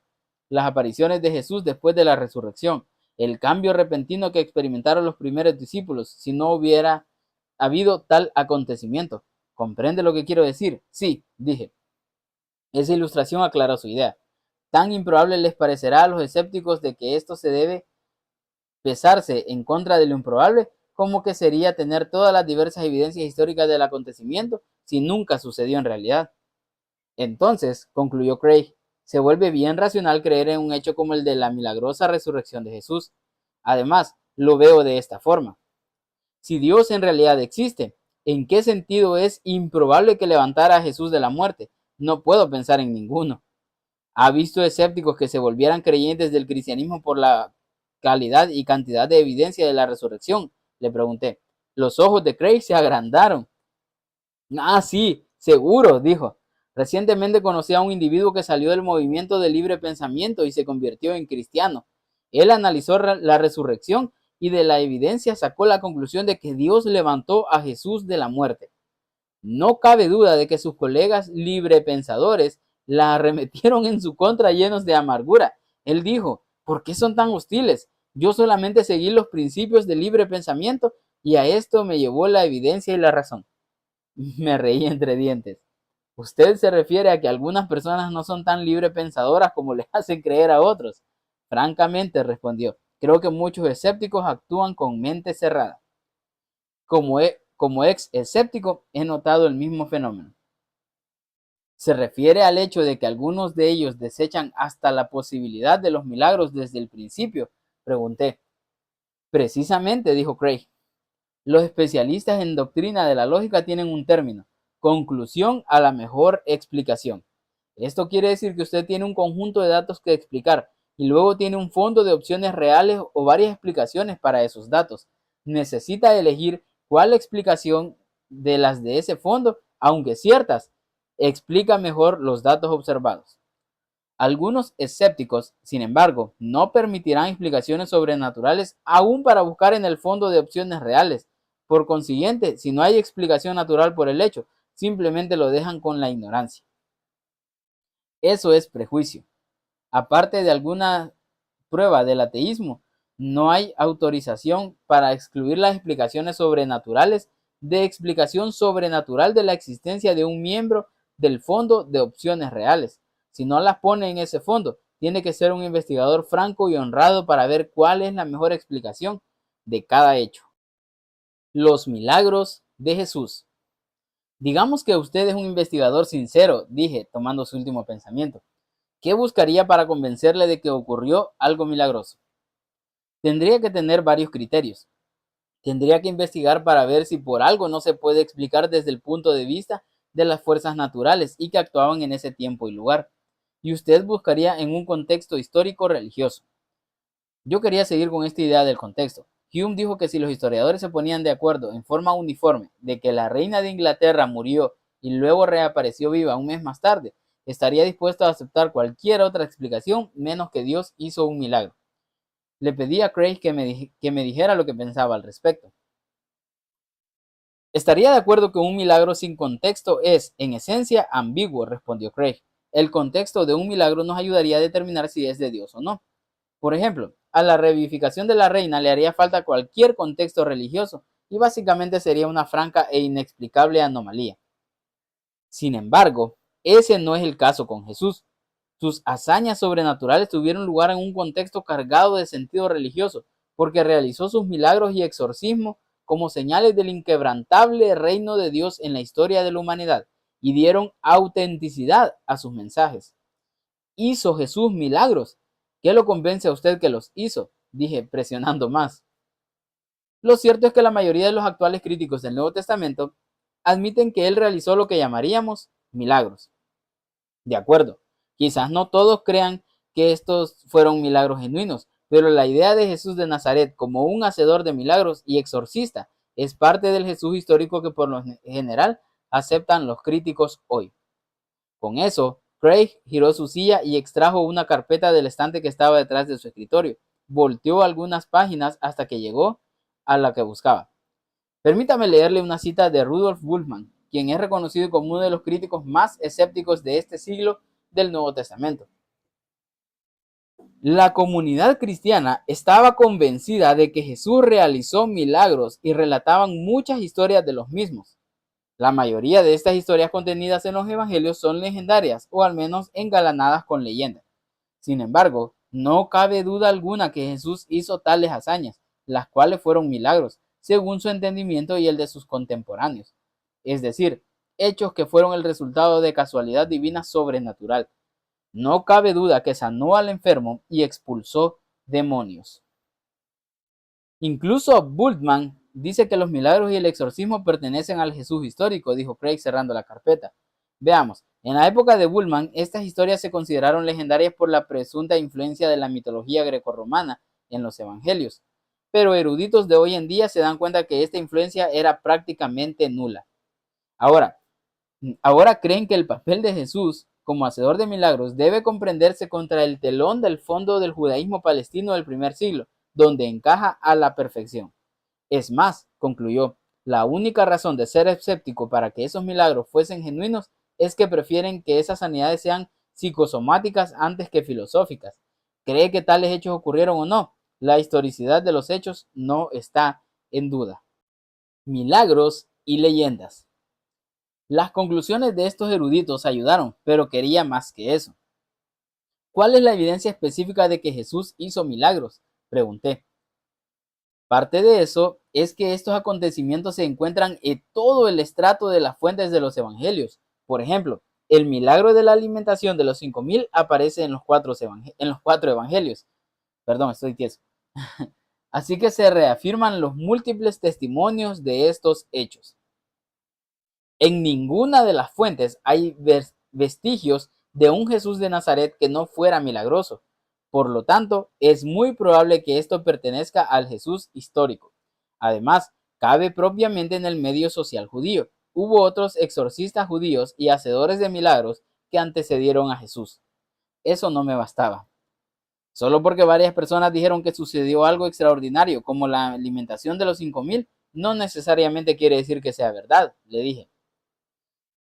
las apariciones de Jesús después de la resurrección, el cambio repentino que experimentaron los primeros discípulos si no hubiera habido tal acontecimiento. ¿Comprende lo que quiero decir? Sí, dije. Esa ilustración aclaró su idea. Tan improbable les parecerá a los escépticos de que esto se debe pesarse en contra de lo improbable, como que sería tener todas las diversas evidencias históricas del acontecimiento si nunca sucedió en realidad. Entonces, concluyó Craig, se vuelve bien racional creer en un hecho como el de la milagrosa resurrección de Jesús. Además, lo veo de esta forma. Si Dios en realidad existe, ¿en qué sentido es improbable que levantara a Jesús de la muerte? No puedo pensar en ninguno. ¿Ha visto escépticos que se volvieran creyentes del cristianismo por la calidad y cantidad de evidencia de la resurrección? Le pregunté. Los ojos de Craig se agrandaron. Ah, sí, seguro, dijo. Recientemente conocí a un individuo que salió del movimiento de libre pensamiento y se convirtió en cristiano. Él analizó la resurrección y de la evidencia sacó la conclusión de que Dios levantó a Jesús de la muerte. No cabe duda de que sus colegas librepensadores la arremetieron en su contra llenos de amargura. Él dijo, ¿por qué son tan hostiles? Yo solamente seguí los principios del libre pensamiento y a esto me llevó la evidencia y la razón. Me reí entre dientes. Usted se refiere a que algunas personas no son tan librepensadoras como les hacen creer a otros. Francamente, respondió, creo que muchos escépticos actúan con mente cerrada. Como ex escéptico he notado el mismo fenómeno. ¿Se refiere al hecho de que algunos de ellos desechan hasta la posibilidad de los milagros desde el principio? Pregunté. Precisamente, dijo Craig. Los especialistas en doctrina de la lógica tienen un término, conclusión a la mejor explicación. Esto quiere decir que usted tiene un conjunto de datos que explicar y luego tiene un fondo de opciones reales o varias explicaciones para esos datos. Necesita elegir cuál explicación de las de ese fondo, aunque ciertas, explica mejor los datos observados. Algunos escépticos, sin embargo, no permitirán explicaciones sobrenaturales aún para buscar en el fondo de opciones reales. Por consiguiente, si no hay explicación natural por el hecho, simplemente lo dejan con la ignorancia. Eso es prejuicio. Aparte de alguna prueba del ateísmo, no hay autorización para excluir las explicaciones sobrenaturales de explicación sobrenatural de la existencia de un miembro del fondo de opciones reales. Si no las pone en ese fondo, tiene que ser un investigador franco y honrado para ver cuál es la mejor explicación de cada hecho. Los milagros de Jesús. Digamos que usted es un investigador sincero, dije, tomando su último pensamiento. ¿Qué buscaría para convencerle de que ocurrió algo milagroso? Tendría que tener varios criterios. Tendría que investigar para ver si por algo no se puede explicar desde el punto de vista de las fuerzas naturales y que actuaban en ese tiempo y lugar. Y usted buscaría en un contexto histórico religioso. Yo quería seguir con esta idea del contexto. Hume dijo que si los historiadores se ponían de acuerdo en forma uniforme de que la reina de Inglaterra murió y luego reapareció viva un mes más tarde, estaría dispuesto a aceptar cualquier otra explicación menos que Dios hizo un milagro. Le pedí a Craig que me dijera lo que pensaba al respecto. Estaría de acuerdo que un milagro sin contexto es, en esencia, ambiguo, respondió Craig. El contexto de un milagro nos ayudaría a determinar si es de Dios o no. Por ejemplo, a la revivificación de la reina le haría falta cualquier contexto religioso y básicamente sería una franca e inexplicable anomalía. Sin embargo, ese no es el caso con Jesús. Sus hazañas sobrenaturales tuvieron lugar en un contexto cargado de sentido religioso, porque realizó sus milagros y exorcismos como señales del inquebrantable reino de Dios en la historia de la humanidad y dieron autenticidad a sus mensajes. ¿Hizo Jesús milagros? ¿Qué lo convence a usted que los hizo? Dije, presionando más. Lo cierto es que la mayoría de los actuales críticos del Nuevo Testamento admiten que él realizó lo que llamaríamos milagros. De acuerdo, quizás no todos crean que estos fueron milagros genuinos, pero la idea de Jesús de Nazaret como un hacedor de milagros y exorcista es parte del Jesús histórico que por lo general aceptan los críticos hoy. Con eso, Craig giró su silla y extrajo una carpeta del estante que estaba detrás de su escritorio. Volteó algunas páginas hasta que llegó a la que buscaba. Permítame leerle una cita de Rudolf Bultmann, quien es reconocido como uno de los críticos más escépticos de este siglo del Nuevo Testamento. La comunidad cristiana estaba convencida de que Jesús realizó milagros y relataban muchas historias de los mismos. La mayoría de estas historias contenidas en los evangelios son legendarias o al menos engalanadas con leyendas. Sin embargo, no cabe duda alguna que Jesús hizo tales hazañas, las cuales fueron milagros, según su entendimiento y el de sus contemporáneos. Es decir, hechos que fueron el resultado de casualidad divina sobrenatural. No cabe duda que sanó al enfermo y expulsó demonios. Incluso Bultmann dice que los milagros y el exorcismo pertenecen al Jesús histórico, dijo Craig cerrando la carpeta. Veamos, en la época de Bultmann, estas historias se consideraron legendarias por la presunta influencia de la mitología grecorromana en los evangelios, pero eruditos de hoy en día se dan cuenta que esta influencia era prácticamente nula. Ahora creen que el papel de Jesús como hacedor de milagros debe comprenderse contra el telón del fondo del judaísmo palestino del primer siglo, donde encaja a la perfección. Es más, concluyó, la única razón de ser escéptico para que esos milagros fuesen genuinos es que prefieren que esas sanidades sean psicosomáticas antes que filosóficas. ¿Cree que tales hechos ocurrieron o no? La historicidad de los hechos no está en duda. Milagros y leyendas. Las conclusiones de estos eruditos ayudaron, pero quería más que eso. ¿Cuál es la evidencia específica de que Jesús hizo milagros? Pregunté. Parte de eso es que estos acontecimientos se encuentran en todo el estrato de las fuentes de los evangelios. Por ejemplo, el milagro de la alimentación de los 5,000 aparece en los cuatro evangelios. Perdón, estoy tieso. Así que se reafirman los múltiples testimonios de estos hechos. En ninguna de las fuentes hay vestigios de un Jesús de Nazaret que no fuera milagroso. Por lo tanto, es muy probable que esto pertenezca al Jesús histórico. Además, cabe propiamente en el medio social judío. hubo otros exorcistas judíos y hacedores de milagros que antecedieron a Jesús. Eso no me bastaba. Solo porque varias personas dijeron que sucedió algo extraordinario, como la alimentación de los 5,000, no necesariamente quiere decir que sea verdad, le dije.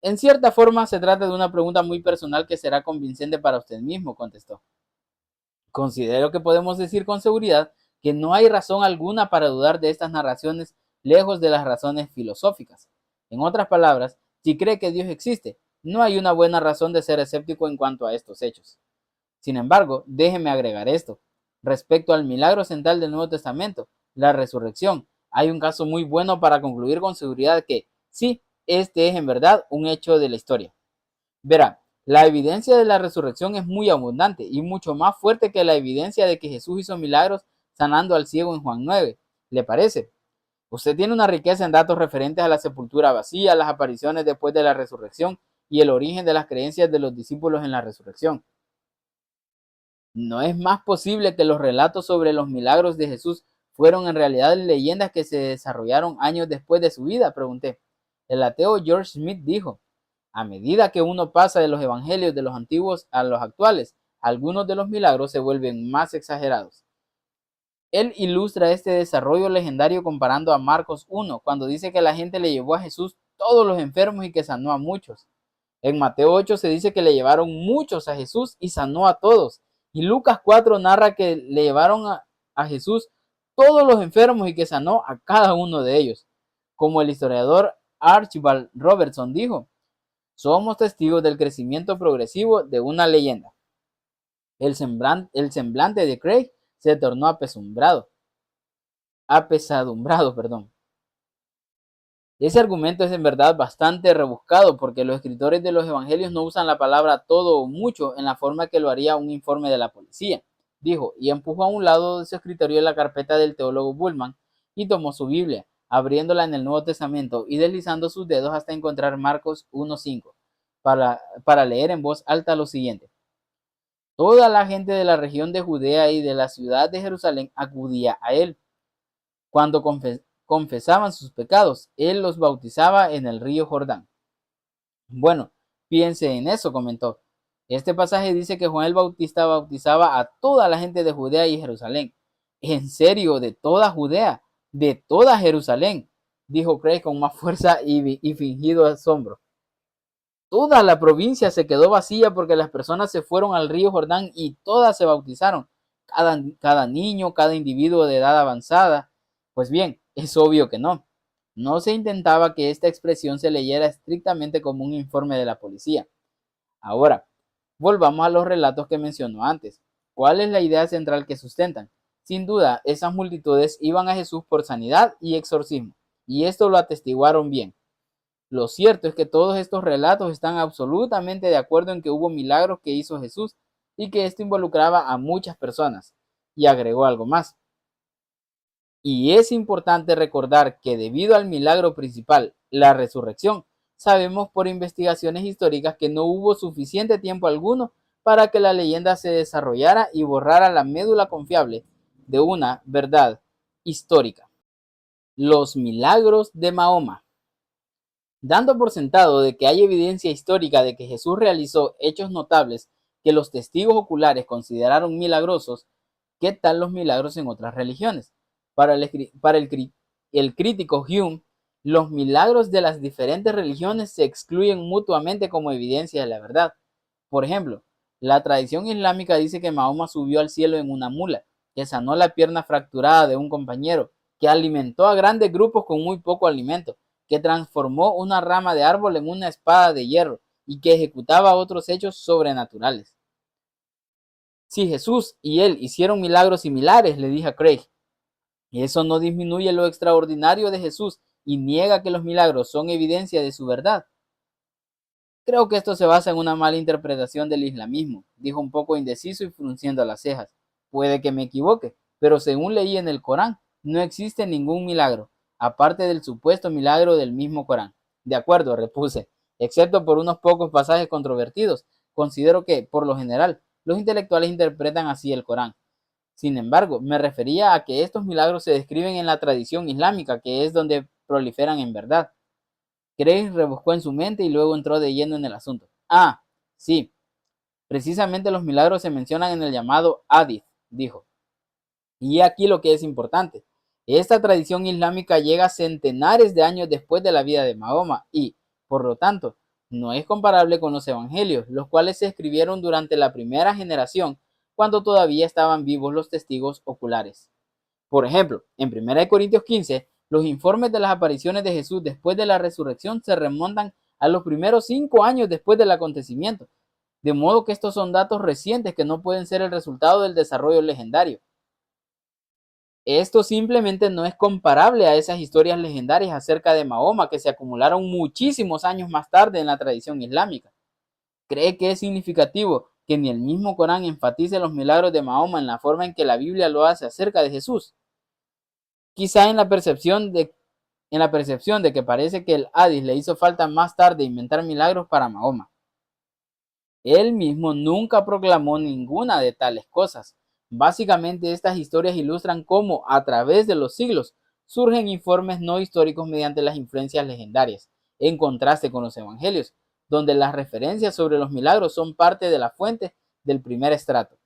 En cierta forma, se trata de una pregunta muy personal que será convincente para usted mismo, contestó. Considero que podemos decir con seguridad que no hay razón alguna para dudar de estas narraciones lejos de las razones filosóficas. En otras palabras, si cree que Dios existe, no hay una buena razón de ser escéptico en cuanto a estos hechos. Sin embargo, déjeme agregar esto. Respecto al milagro central del Nuevo Testamento, la resurrección, hay un caso muy bueno para concluir con seguridad que, sí, este es en verdad un hecho de la historia. Verá, la evidencia de la resurrección es muy abundante y mucho más fuerte que la evidencia de que Jesús hizo milagros sanando al ciego en Juan 9. ¿Le parece? Usted tiene una riqueza en datos referentes a la sepultura vacía, las apariciones después de la resurrección y el origen de las creencias de los discípulos en la resurrección. ¿No es más posible que los relatos sobre los milagros de Jesús fueron en realidad leyendas que se desarrollaron años después de su vida?, pregunté. El ateo George Smith dijo: a medida que uno pasa de los evangelios de los antiguos a los actuales, algunos de los milagros se vuelven más exagerados. Él ilustra este desarrollo legendario comparando a Marcos 1, cuando dice que la gente le llevó a Jesús todos los enfermos y que sanó a muchos. En Mateo 8 se dice que le llevaron muchos a Jesús y sanó a todos. Y Lucas 4 narra que le llevaron a Jesús todos los enfermos y que sanó a cada uno de ellos. Como el historiador Archibald Robertson dijo, somos testigos del crecimiento progresivo de una leyenda. El semblante de Craig se tornó apesadumbrado. Ese argumento es en verdad bastante rebuscado porque los escritores de los evangelios no usan la palabra todo o mucho en la forma que lo haría un informe de la policía, dijo, y empujó a un lado de su escritorio la carpeta del teólogo Bullman y tomó su Biblia, abriéndola en el Nuevo Testamento y deslizando sus dedos hasta encontrar Marcos 1:5 para leer en voz alta lo siguiente. Toda la gente de la región de Judea y de la ciudad de Jerusalén acudía a él. Cuando confesaban sus pecados, él los bautizaba en el río Jordán. Bueno, piense en eso, comentó. Este pasaje dice que Juan el Bautista bautizaba a toda la gente de Judea y Jerusalén. ¿En serio? ¿De toda Judea? ¿De toda Jerusalén?, dijo Craig con más fuerza y fingido asombro. Toda la provincia se quedó vacía porque las personas se fueron al río Jordán y todas se bautizaron. Cada niño, cada individuo de edad avanzada. Pues bien, es obvio que no. No se intentaba que esta expresión se leyera estrictamente como un informe de la policía. Ahora, volvamos a los relatos que mencionó antes. ¿Cuál es la idea central que sustentan? Sin duda, esas multitudes iban a Jesús por sanidad y exorcismo, y esto lo atestiguaron bien. Lo cierto es que todos estos relatos están absolutamente de acuerdo en que hubo milagros que hizo Jesús y que esto involucraba a muchas personas. Y agregó algo más. Y es importante recordar que debido al milagro principal, la resurrección, sabemos por investigaciones históricas que no hubo suficiente tiempo alguno para que la leyenda se desarrollara y borrara la médula confiable de una verdad histórica. Los milagros de Mahoma. Dando por sentado de que hay evidencia histórica de que Jesús realizó hechos notables que los testigos oculares consideraron milagrosos, ¿qué tal los milagros en otras religiones? Para el crítico Hume, los milagros de las diferentes religiones se excluyen mutuamente como evidencia de la verdad. Por ejemplo, la tradición islámica dice que Mahoma subió al cielo en una mula, que sanó la pierna fracturada de un compañero, que alimentó a grandes grupos con muy poco alimento, que transformó una rama de árbol en una espada de hierro y que ejecutaba otros hechos sobrenaturales. Si Jesús y él hicieron milagros similares, le dije a Craig, eso no disminuye lo extraordinario de Jesús y niega que los milagros son evidencia de su verdad. Creo que esto se basa en una mala interpretación del islamismo, dijo un poco indeciso y frunciendo las cejas. Puede que me equivoque, pero según leí en el Corán, no existe ningún milagro, aparte del supuesto milagro del mismo Corán. De acuerdo, repuse, excepto por unos pocos pasajes controvertidos. Considero que, por lo general, los intelectuales interpretan así el Corán. Sin embargo, me refería a que estos milagros se describen en la tradición islámica, que es donde proliferan en verdad. Craig rebuscó en su mente y luego entró de lleno en el asunto. Ah, sí, precisamente los milagros se mencionan en el llamado Hadith, dijo. Y aquí lo que es importante. Esta tradición islámica llega centenares de años después de la vida de Mahoma y, por lo tanto, no es comparable con los evangelios, los cuales se escribieron durante la primera generación, cuando todavía estaban vivos los testigos oculares. Por ejemplo, en 1 Corintios 15, los informes de las apariciones de Jesús después de la resurrección se remontan a los primeros 5 años después del acontecimiento, de modo que estos son datos recientes que no pueden ser el resultado del desarrollo legendario. Esto simplemente no es comparable a esas historias legendarias acerca de Mahoma que se acumularon muchísimos años más tarde en la tradición islámica. ¿Cree que es significativo que ni el mismo Corán enfatice los milagros de Mahoma en la forma en que la Biblia lo hace acerca de Jesús? Quizá en la percepción de que parece que el Hadith le hizo falta más tarde inventar milagros para Mahoma. Él mismo nunca proclamó ninguna de tales cosas. Básicamente estas historias ilustran cómo, a través de los siglos, surgen informes no históricos mediante las influencias legendarias, en contraste con los evangelios, donde las referencias sobre los milagros son parte de la fuente del primer estrato.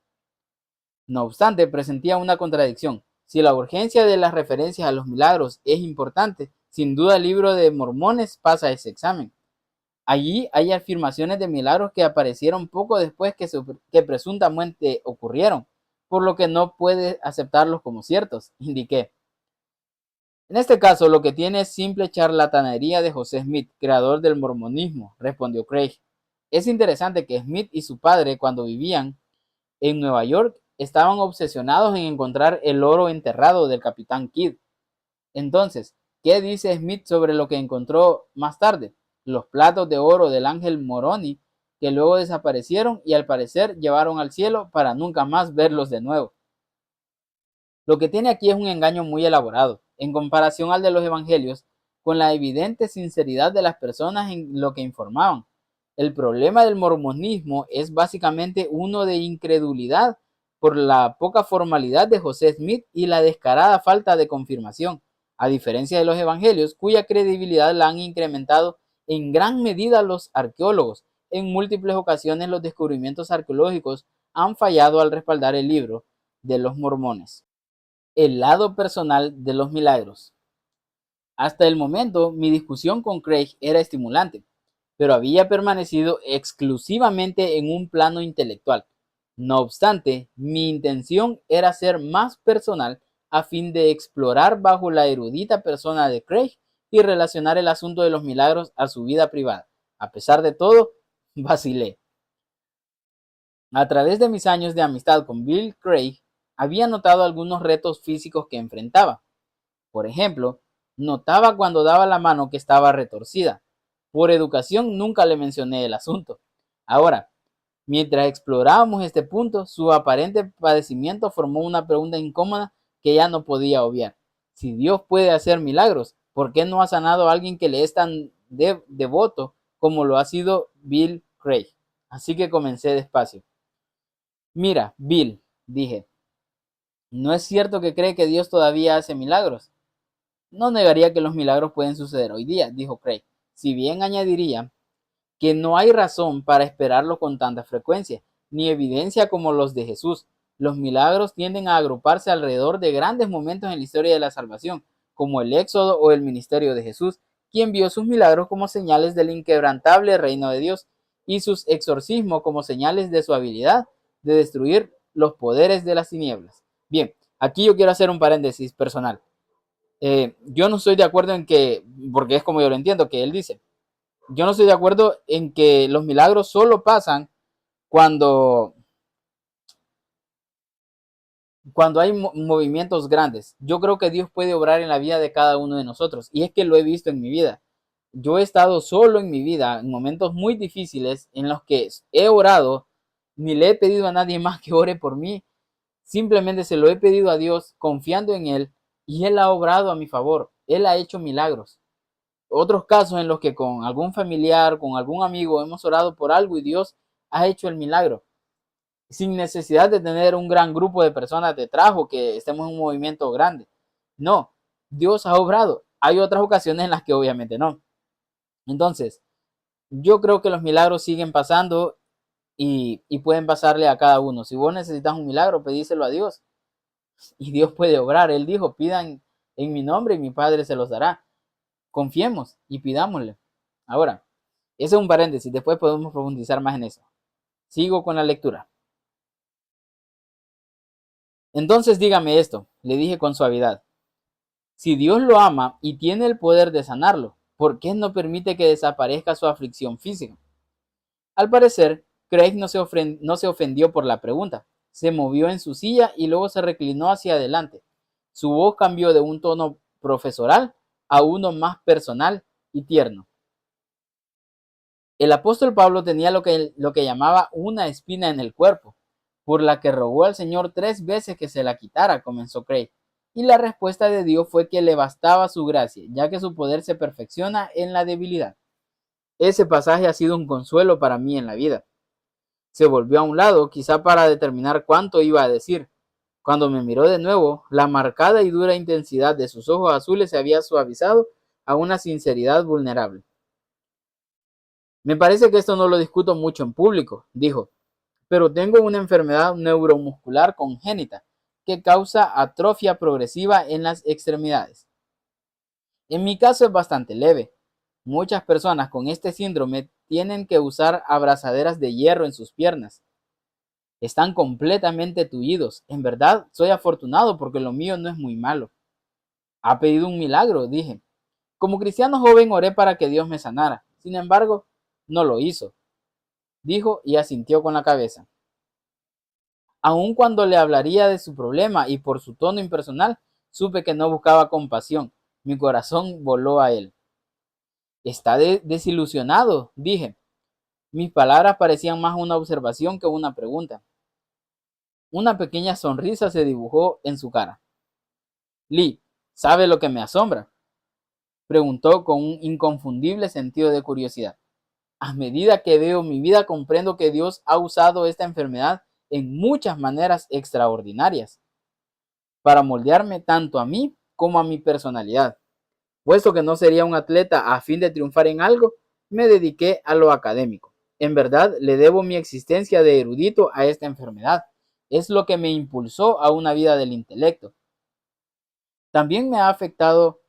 No obstante, presentía una contradicción. Si la urgencia de las referencias a los milagros es importante, sin duda el libro de Mormones pasa ese examen. Allí hay afirmaciones de milagros que aparecieron poco después que presuntamente ocurrieron, por lo que no puede aceptarlos como ciertos, indiqué. En este caso, lo que tiene es simple charlatanería de José Smith, creador del mormonismo, respondió Craig. Es interesante que Smith y su padre, cuando vivían en Nueva York, estaban obsesionados en encontrar el oro enterrado del Capitán Kidd. Entonces, ¿qué dice Smith sobre lo que encontró más tarde? Los platos de oro del ángel Moroni, que luego desaparecieron y al parecer llevaron al cielo para nunca más verlos de nuevo. Lo que tiene aquí es un engaño muy elaborado, en comparación al de los evangelios, con la evidente sinceridad de las personas en lo que informaban. El problema del mormonismo es básicamente uno de incredulidad por la poca formalidad de José Smith y la descarada falta de confirmación, a diferencia de los evangelios, cuya credibilidad la han incrementado en gran medida los arqueólogos. En múltiples ocasiones los descubrimientos arqueológicos han fallado al respaldar el libro de los mormones. El lado personal de los milagros. Hasta el momento, mi discusión con Craig era estimulante, pero había permanecido exclusivamente en un plano intelectual. No obstante, mi intención era ser más personal a fin de explorar bajo la erudita persona de Craig y relacionar el asunto de los milagros a su vida privada. A pesar de todo, vacilé. A través de mis años de amistad con Bill Craig, había notado algunos retos físicos que enfrentaba. Por ejemplo, notaba cuando daba la mano que estaba retorcida. Por educación nunca le mencioné el asunto. Ahora, mientras explorábamos este punto, su aparente padecimiento formó una pregunta incómoda que ya no podía obviar. Si Dios puede hacer milagros, ¿por qué no ha sanado a alguien que le es tan devoto como lo ha sido Bill Craig? Así que comencé despacio. Mira, Bill, dije, ¿no es cierto que cree que Dios todavía hace milagros? No negaría que los milagros pueden suceder hoy día, dijo Craig. Si bien añadiría que no hay razón para esperarlo con tanta frecuencia, ni evidencia como los de Jesús. Los milagros tienden a agruparse alrededor de grandes momentos en la historia de la salvación, como el Éxodo o el ministerio de Jesús, quien vio sus milagros como señales del inquebrantable reino de Dios y sus exorcismos como señales de su habilidad de destruir los poderes de las tinieblas. Bien, aquí yo quiero hacer un paréntesis personal. Yo no estoy de acuerdo en que, porque es como yo lo entiendo, que él dice, yo no estoy de acuerdo en que los milagros solo pasan cuando, cuando hay movimientos grandes. Yo creo que Dios puede obrar en la vida de cada uno de nosotros. Y es que lo he visto en mi vida. Yo he estado solo en mi vida en momentos muy difíciles en los que he orado, ni le he pedido a nadie más que ore por mí. Simplemente se lo he pedido a Dios confiando en Él y Él ha obrado a mi favor. Él ha hecho milagros. Otros casos en los que con algún familiar, con algún amigo hemos orado por algo y Dios ha hecho el milagro, sin necesidad de tener un gran grupo de personas detrás o que estemos en un movimiento grande. No, Dios ha obrado. Hay otras ocasiones en las que obviamente no. Entonces, yo creo que los milagros siguen pasando y pueden pasarle a cada uno. Si vos necesitas un milagro, pedíselo a Dios y Dios puede obrar. Él dijo, pidan en mi nombre y mi Padre se los dará. Confiemos y pidámosle. Ahora, ese es un paréntesis, después podemos profundizar más en eso. Sigo con la lectura. Entonces dígame esto, le dije con suavidad. Si Dios lo ama y tiene el poder de sanarlo, ¿por qué no permite que desaparezca su aflicción física? Al parecer, Craig no se ofendió por la pregunta. Se movió en su silla y luego se reclinó hacia adelante. Su voz cambió de un tono profesoral a uno más personal y tierno. El apóstol Pablo tenía lo que llamaba una espina en el cuerpo, por la que rogó al Señor 3 veces que se la quitara, comenzó Craig. Y la respuesta de Dios fue que le bastaba su gracia, ya que su poder se perfecciona en la debilidad. Ese pasaje ha sido un consuelo para mí en la vida. Se volvió a un lado, quizá para determinar cuánto iba a decir. Cuando me miró de nuevo, la marcada y dura intensidad de sus ojos azules se había suavizado a una sinceridad vulnerable. Me parece que esto no lo discuto mucho en público, dijo, pero tengo una enfermedad neuromuscular congénita que causa atrofia progresiva en las extremidades. En mi caso es bastante leve. Muchas personas con este síndrome tienen que usar abrazaderas de hierro en sus piernas. Están completamente tullidos. En verdad, soy afortunado porque lo mío no es muy malo. Ha pedido un milagro, dije. Como cristiano joven oré para que Dios me sanara. Sin embargo, no lo hizo, dijo y asintió con la cabeza. Aun cuando le hablaría de su problema y por su tono impersonal, supe que no buscaba compasión. Mi corazón voló a él. Está desilusionado, dije. Mis palabras parecían más una observación que una pregunta. Una pequeña sonrisa se dibujó en su cara. Lee, ¿sabe lo que me asombra? Preguntó con un inconfundible sentido de curiosidad. A medida que veo mi vida comprendo que Dios ha usado esta enfermedad en muchas maneras extraordinarias para moldearme tanto a mí como a mi personalidad. Puesto que no sería un atleta a fin de triunfar en algo, me dediqué a lo académico. En verdad, le debo mi existencia de erudito a esta enfermedad. Es lo que me impulsó a una vida del intelecto. También me ha afectado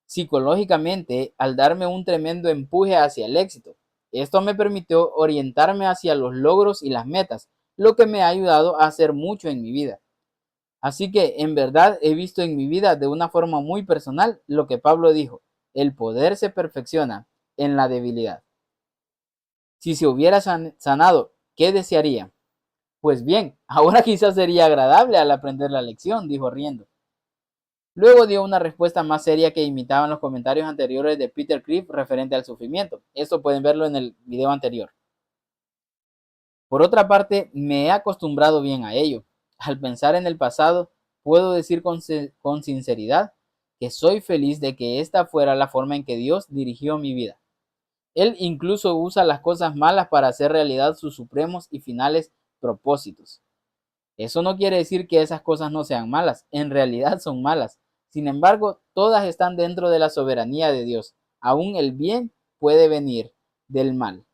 psicológicamente al darme un tremendo empuje hacia el éxito. Esto me permitió orientarme hacia los logros y las metas, lo que me ha ayudado a hacer mucho en mi vida. Así que en verdad he visto en mi vida de una forma muy personal lo que Pablo dijo, el poder se perfecciona en la debilidad. Si se hubiera sanado, ¿qué desearía? Pues bien, ahora quizás sería agradable al aprender la lección, dijo riendo. Luego dio una respuesta más seria que imitaban los comentarios anteriores de Peter Cribb referente al sufrimiento. Esto pueden verlo en el video anterior. Por otra parte, me he acostumbrado bien a ello. Al pensar en el pasado, puedo decir con sinceridad que soy feliz de que esta fuera la forma en que Dios dirigió mi vida. Él incluso usa las cosas malas para hacer realidad sus supremos y finales propósitos. Eso no quiere decir que esas cosas no sean malas, en realidad son malas. Sin embargo, todas están dentro de la soberanía de Dios. Aún el bien puede venir del mal.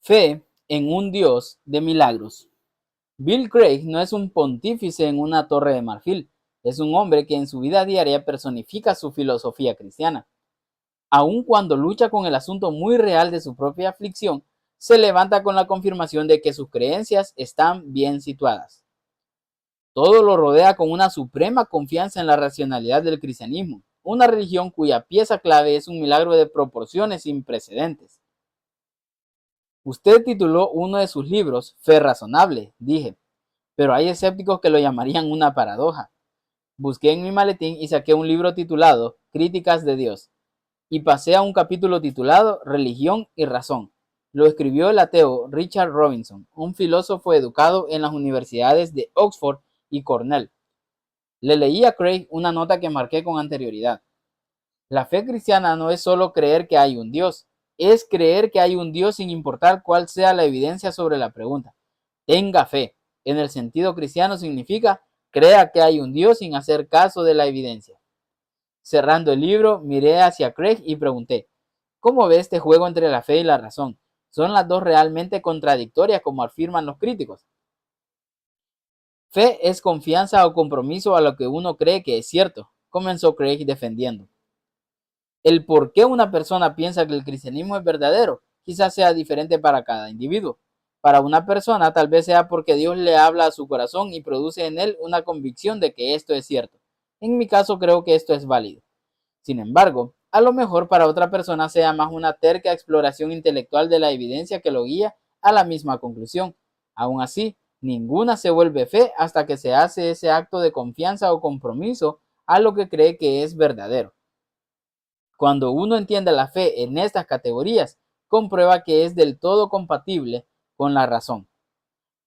Fe en un Dios de milagros. Bill Craig no es un pontífice en una torre de marfil, es un hombre que en su vida diaria personifica su filosofía cristiana. Aun cuando lucha con el asunto muy real de su propia aflicción, se levanta con la confirmación de que sus creencias están bien situadas. Todo lo rodea con una suprema confianza en la racionalidad del cristianismo, una religión cuya pieza clave es un milagro de proporciones sin precedentes. Usted tituló uno de sus libros Fe razonable, dije, pero hay escépticos que lo llamarían una paradoja. Busqué en mi maletín y saqué un libro titulado Críticas de Dios y pasé a un capítulo titulado Religión y Razón. Lo escribió el ateo Richard Robinson, un filósofo educado en las universidades de Oxford y Cornell. Le leí a Craig una nota que marqué con anterioridad. La fe cristiana no es solo creer que hay un Dios, es creer que hay un Dios sin importar cuál sea la evidencia sobre la pregunta. Tenga fe. En el sentido cristiano significa crea que hay un Dios sin hacer caso de la evidencia. Cerrando el libro, miré hacia Craig y pregunté, ¿Cómo ve este juego entre la fe y la razón? ¿Son las dos realmente contradictorias como afirman los críticos? Fe es confianza o compromiso a lo que uno cree que es cierto, comenzó Craig defendiendo. El por qué una persona piensa que el cristianismo es verdadero quizás sea diferente para cada individuo. Para una persona tal vez sea porque Dios le habla a su corazón y produce en él una convicción de que esto es cierto. En mi caso creo que esto es válido. Sin embargo, a lo mejor para otra persona sea más una terca exploración intelectual de la evidencia que lo guía a la misma conclusión. Aún así, ninguna se vuelve fe hasta que se hace ese acto de confianza o compromiso a lo que cree que es verdadero. Cuando uno entiende la fe en estas categorías, comprueba que es del todo compatible con la razón.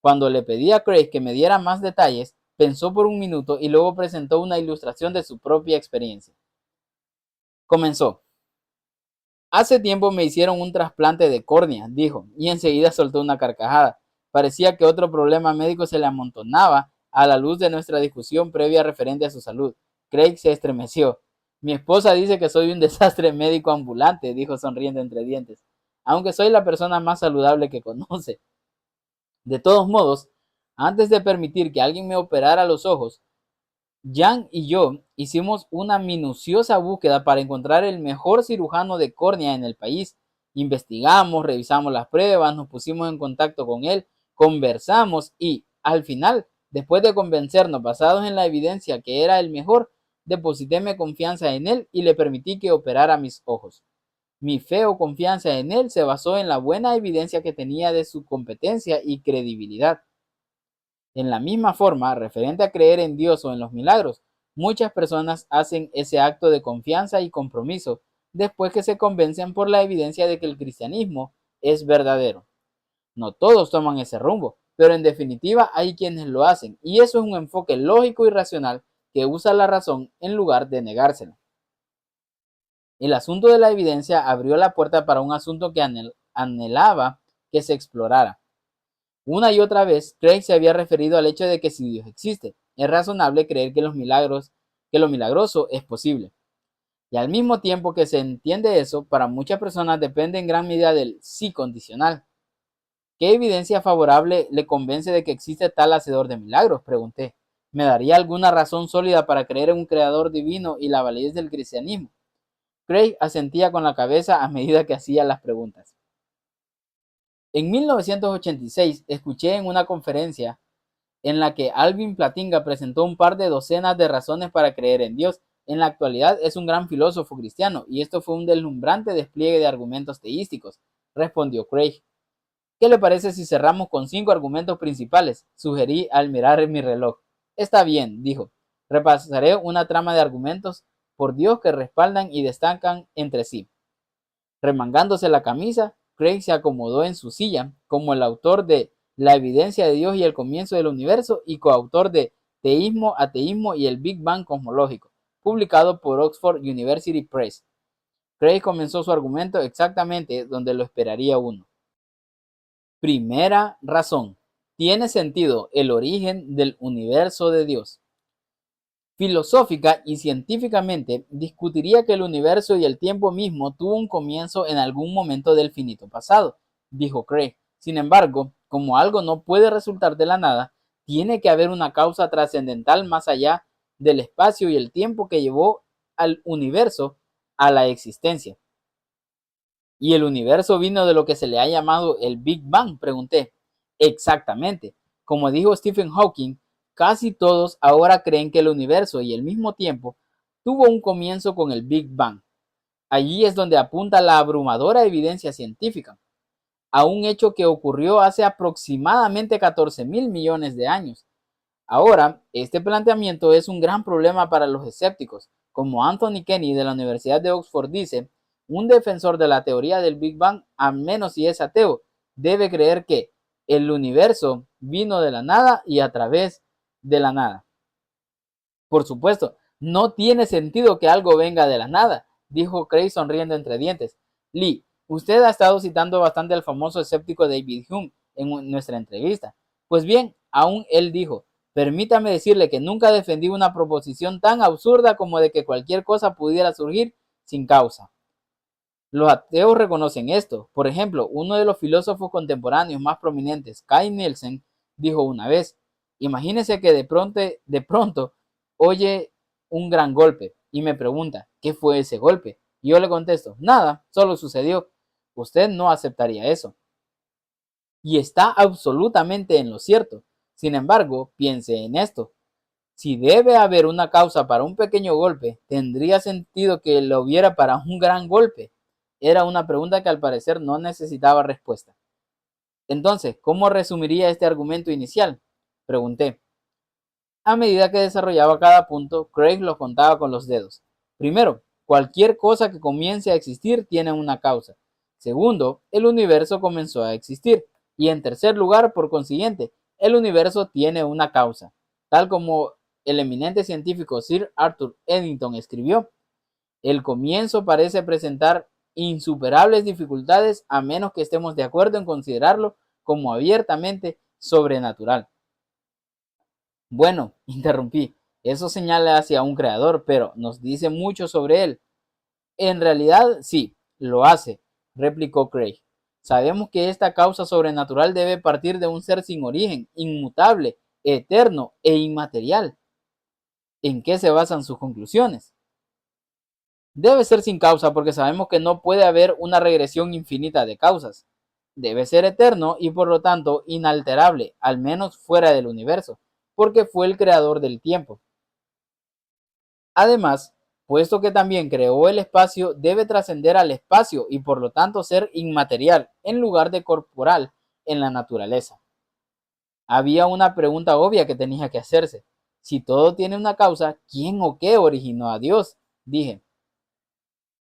Cuando le pedí a Craig que me diera más detalles, pensó por un minuto y luego presentó una ilustración de su propia experiencia. Comenzó. Hace tiempo me hicieron un trasplante de córnea, dijo, y enseguida soltó una carcajada. Parecía que otro problema médico se le amontonaba a la luz de nuestra discusión previa referente a su salud. Craig se estremeció. Mi esposa dice que soy un desastre médico ambulante, dijo sonriendo entre dientes, aunque soy la persona más saludable que conoce. De todos modos, antes de permitir que alguien me operara los ojos, Jan y yo hicimos una minuciosa búsqueda para encontrar el mejor cirujano de córnea en el país. Investigamos, revisamos las pruebas, nos pusimos en contacto con él, conversamos y, al final, después de convencernos basados en la evidencia que era el mejor, deposité mi confianza en él y le permití que operara mis ojos. Mi fe o confianza en él se basó en la buena evidencia que tenía de su competencia y credibilidad. En la misma forma, referente a creer en Dios o en los milagros, muchas personas hacen ese acto de confianza y compromiso después que se convencen por la evidencia de que el cristianismo es verdadero. No todos toman ese rumbo, pero en definitiva hay quienes lo hacen, y eso es un enfoque lógico y racional que usa la razón en lugar de negársela. El asunto de la evidencia abrió la puerta para un asunto que anhelaba que se explorara. Una y otra vez, Craig se había referido al hecho de que si Dios existe, es razonable creer que lo milagroso es posible. Y al mismo tiempo que se entiende eso, para muchas personas depende en gran medida del sí condicional. ¿Qué evidencia favorable le convence de que existe tal hacedor de milagros?, pregunté. ¿Me daría alguna razón sólida para creer en un creador divino y la validez del cristianismo? Craig asentía con la cabeza a medida que hacía las preguntas. En 1986 escuché en una conferencia en la que Alvin Plantinga presentó un par de docenas de razones para creer en Dios. En la actualidad es un gran filósofo cristiano y esto fue un deslumbrante despliegue de argumentos teísticos, respondió Craig. ¿Qué le parece si cerramos con 5 argumentos principales?, sugerí al mirar mi reloj. Está bien, dijo. Repasaré una trama de argumentos por Dios que respaldan y destacan entre sí. Remangándose la camisa, Craig se acomodó en su silla, como el autor de La evidencia de Dios y el comienzo del universo y coautor de Teísmo, Ateísmo y el Big Bang cosmológico, publicado por Oxford University Press. Craig comenzó su argumento exactamente donde lo esperaría uno. Primera razón. Tiene sentido el origen del universo de Dios. Filosófica y científicamente discutiría que el universo y el tiempo mismo tuvo un comienzo en algún momento del finito pasado, dijo Craig. Sin embargo, como algo no puede resultar de la nada, tiene que haber una causa trascendental más allá del espacio y el tiempo que llevó al universo a la existencia. ¿Y el universo vino de lo que se le ha llamado el Big Bang?, pregunté. Exactamente. Como dijo Stephen Hawking, casi todos ahora creen que el universo y el mismo tiempo tuvo un comienzo con el Big Bang. Allí es donde apunta la abrumadora evidencia científica, a un hecho que ocurrió hace aproximadamente 14.000 millones de años. Ahora, este planteamiento es un gran problema para los escépticos. Como Anthony Kenny de la Universidad de Oxford dice, un defensor de la teoría del Big Bang, a menos si es ateo, debe creer que el universo vino de la nada y a través de la nada. Por supuesto, no tiene sentido que algo venga de la nada, dijo Craig sonriendo entre dientes. Lee, usted ha estado citando bastante al famoso escéptico David Hume en nuestra entrevista. Pues bien, aún él dijo, permítame decirle que nunca defendí una proposición tan absurda como de que cualquier cosa pudiera surgir sin causa. Los ateos reconocen esto. Por ejemplo, uno de los filósofos contemporáneos más prominentes, Kai Nielsen, dijo una vez: imagínese que de pronto oye un gran golpe y me pregunta, ¿qué fue ese golpe? Y yo le contesto, nada, solo sucedió. Usted no aceptaría eso. Y está absolutamente en lo cierto. Sin embargo, piense en esto. Si debe haber una causa para un pequeño golpe, ¿tendría sentido que lo hubiera para un gran golpe? Era una pregunta que al parecer no necesitaba respuesta. Entonces, ¿cómo resumiría este argumento inicial? Pregunté. A medida que desarrollaba cada punto, Craig lo contaba con los dedos. Primero, cualquier cosa que comience a existir tiene una causa. Segundo, el universo comenzó a existir. Y en tercer lugar, por consiguiente, el universo tiene una causa. Tal como el eminente científico Sir Arthur Eddington escribió, el comienzo parece presentar insuperables dificultades a menos que estemos de acuerdo en considerarlo como abiertamente sobrenatural. Bueno, interrumpí, eso señala hacia un creador, pero ¿nos dice mucho sobre él? En realidad, sí, lo hace, replicó Craig. Sabemos que esta causa sobrenatural debe partir de un ser sin origen, inmutable, eterno e inmaterial. ¿En qué se basan sus conclusiones? Debe ser sin causa porque sabemos que no puede haber una regresión infinita de causas. Debe ser eterno y por lo tanto inalterable, al menos fuera del universo, porque fue el creador del tiempo. Además, puesto que también creó el espacio, debe trascender al espacio y por lo tanto ser inmaterial en lugar de corporal en la naturaleza. Había una pregunta obvia que tenía que hacerse. Si todo tiene una causa, ¿quién o qué originó a Dios? Dije.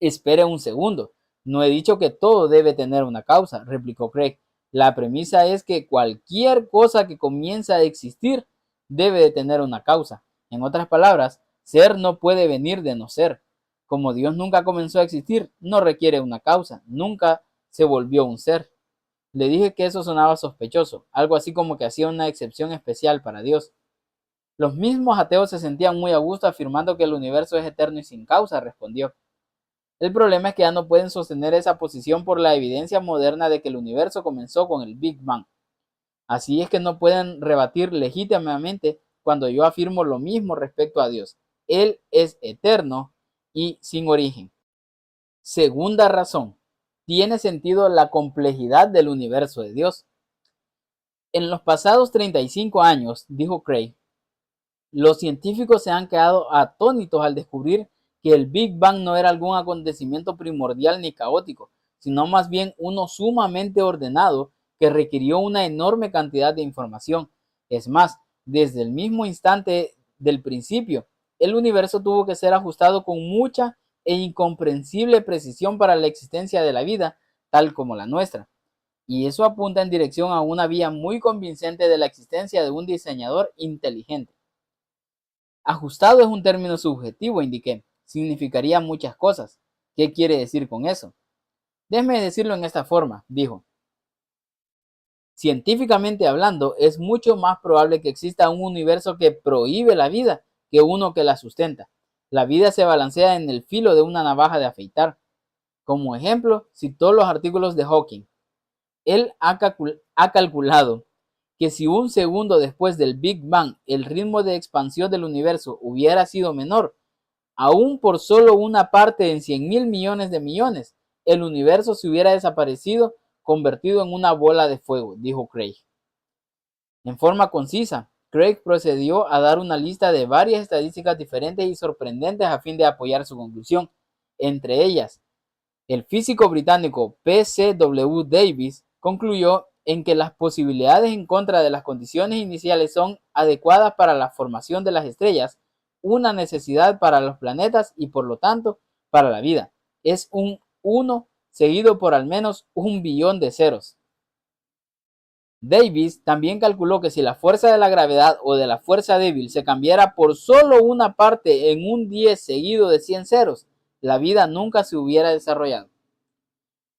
Espere un segundo. No he dicho que todo debe tener una causa, replicó Craig. La premisa es que cualquier cosa que comienza a existir debe de tener una causa. En otras palabras, ser no puede venir de no ser. Como Dios nunca comenzó a existir, no requiere una causa, nunca se volvió un ser. Le dije que eso sonaba sospechoso, algo así como que hacía una excepción especial para Dios. Los mismos ateos se sentían muy a gusto afirmando que el universo es eterno y sin causa, respondió. El problema es que ya no pueden sostener esa posición por la evidencia moderna de que el universo comenzó con el Big Bang. Así es que no pueden rebatir legítimamente cuando yo afirmo lo mismo respecto a Dios. Él es eterno y sin origen. Segunda razón, tiene sentido la complejidad del universo de Dios. En los pasados 35 años, dijo Craig, los científicos se han quedado atónitos al descubrir que el Big Bang no era algún acontecimiento primordial ni caótico, sino más bien uno sumamente ordenado que requirió una enorme cantidad de información. Es más, desde el mismo instante del principio, el universo tuvo que ser ajustado con mucha e incomprensible precisión para la existencia de la vida, tal como la nuestra. Y eso apunta en dirección a una vía muy convincente de la existencia de un diseñador inteligente. Ajustado es un término subjetivo, indiqué. Significaría muchas cosas. ¿Qué quiere decir con eso? Déjeme decirlo en esta forma, dijo. Científicamente hablando, es mucho más probable que exista un universo que prohíbe la vida que uno que la sustenta. La vida se balancea en el filo de una navaja de afeitar. Como ejemplo, citó los artículos de Hawking. Él ha calculado que si un segundo después del Big Bang el ritmo de expansión del universo hubiera sido menor, aún por solo una parte en 100.000 millones de millones, el universo se hubiera desaparecido, convertido en una bola de fuego, dijo Craig. En forma concisa, Craig procedió a dar una lista de varias estadísticas diferentes y sorprendentes a fin de apoyar su conclusión. Entre ellas, el físico británico P. C. W. Davies concluyó en que las posibilidades en contra de las condiciones iniciales son adecuadas para la formación de las estrellas, una necesidad para los planetas y por lo tanto para la vida. Es un 1 seguido por al menos 1 billón de ceros. Davies también calculó que si la fuerza de la gravedad o de la fuerza débil se cambiara por solo una parte en un 10 seguido de 100 ceros, la vida nunca se hubiera desarrollado.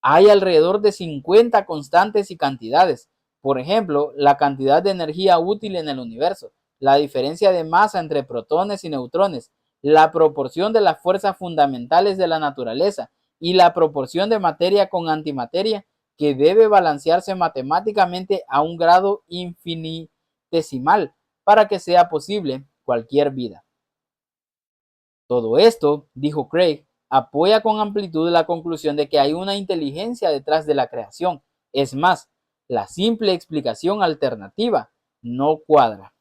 Hay alrededor de 50 constantes y cantidades. Por ejemplo, la cantidad de energía útil en el universo, la diferencia de masa entre protones y neutrones, la proporción de las fuerzas fundamentales de la naturaleza y la proporción de materia con antimateria que debe balancearse matemáticamente a un grado infinitesimal para que sea posible cualquier vida. Todo esto, dijo Craig, apoya con amplitud la conclusión de que hay una inteligencia detrás de la creación. Es más, la simple explicación alternativa no cuadra.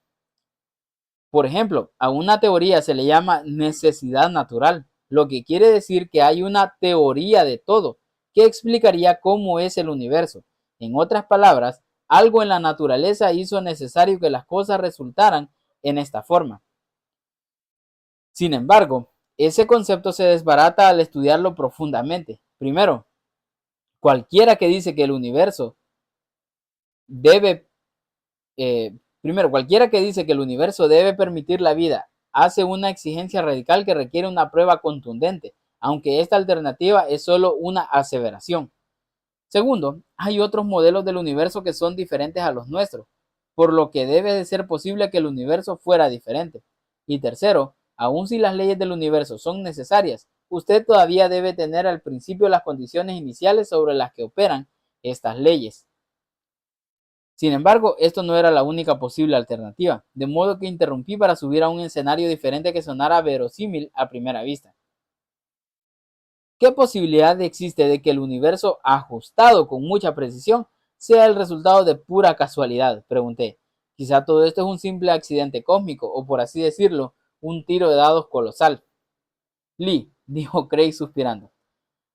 Por ejemplo, a una teoría se le llama necesidad natural, lo que quiere decir que hay una teoría de todo que explicaría cómo es el universo. En otras palabras, algo en la naturaleza hizo necesario que las cosas resultaran en esta forma. Sin embargo, ese concepto se desbarata al estudiarlo profundamente. Primero, cualquiera que dice que el universo debe cualquiera que dice que el universo debe permitir la vida hace una exigencia radical que requiere una prueba contundente, aunque esta alternativa es solo una aseveración. Segundo, hay otros modelos del universo que son diferentes a los nuestros, por lo que debe de ser posible que el universo fuera diferente. Y tercero, aun si las leyes del universo son necesarias, usted todavía debe tener al principio las condiciones iniciales sobre las que operan estas leyes. Sin embargo, esto no era la única posible alternativa, de modo que interrumpí para subir a un escenario diferente que sonara verosímil a primera vista. ¿Qué posibilidad existe de que el universo ajustado con mucha precisión sea el resultado de pura casualidad?, pregunté. Quizá todo esto es un simple accidente cósmico, o por así decirlo, un tiro de dados colosal. Lee, dijo Craig suspirando,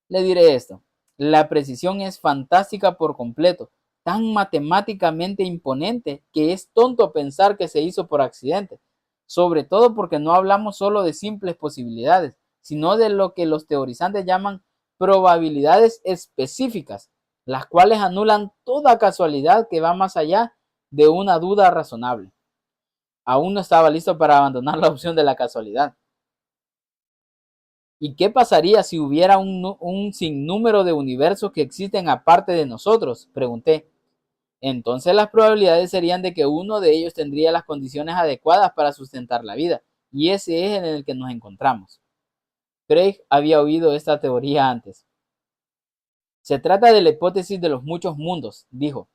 le diré esto. La precisión es fantástica por completo, tan matemáticamente imponente que es tonto pensar que se hizo por accidente, sobre todo porque no hablamos solo de simples posibilidades, sino de lo que los teorizantes llaman probabilidades específicas, las cuales anulan toda casualidad que va más allá de una duda razonable. Aún no estaba listo para abandonar la opción de la casualidad. ¿Y qué pasaría si hubiera un sinnúmero de universos que existen aparte de nosotros?, pregunté. Entonces las probabilidades serían de que uno de ellos tendría las condiciones adecuadas para sustentar la vida, y ese es en el que nos encontramos. Craig había oído esta teoría antes. Se trata de la hipótesis de los muchos mundos, dijo.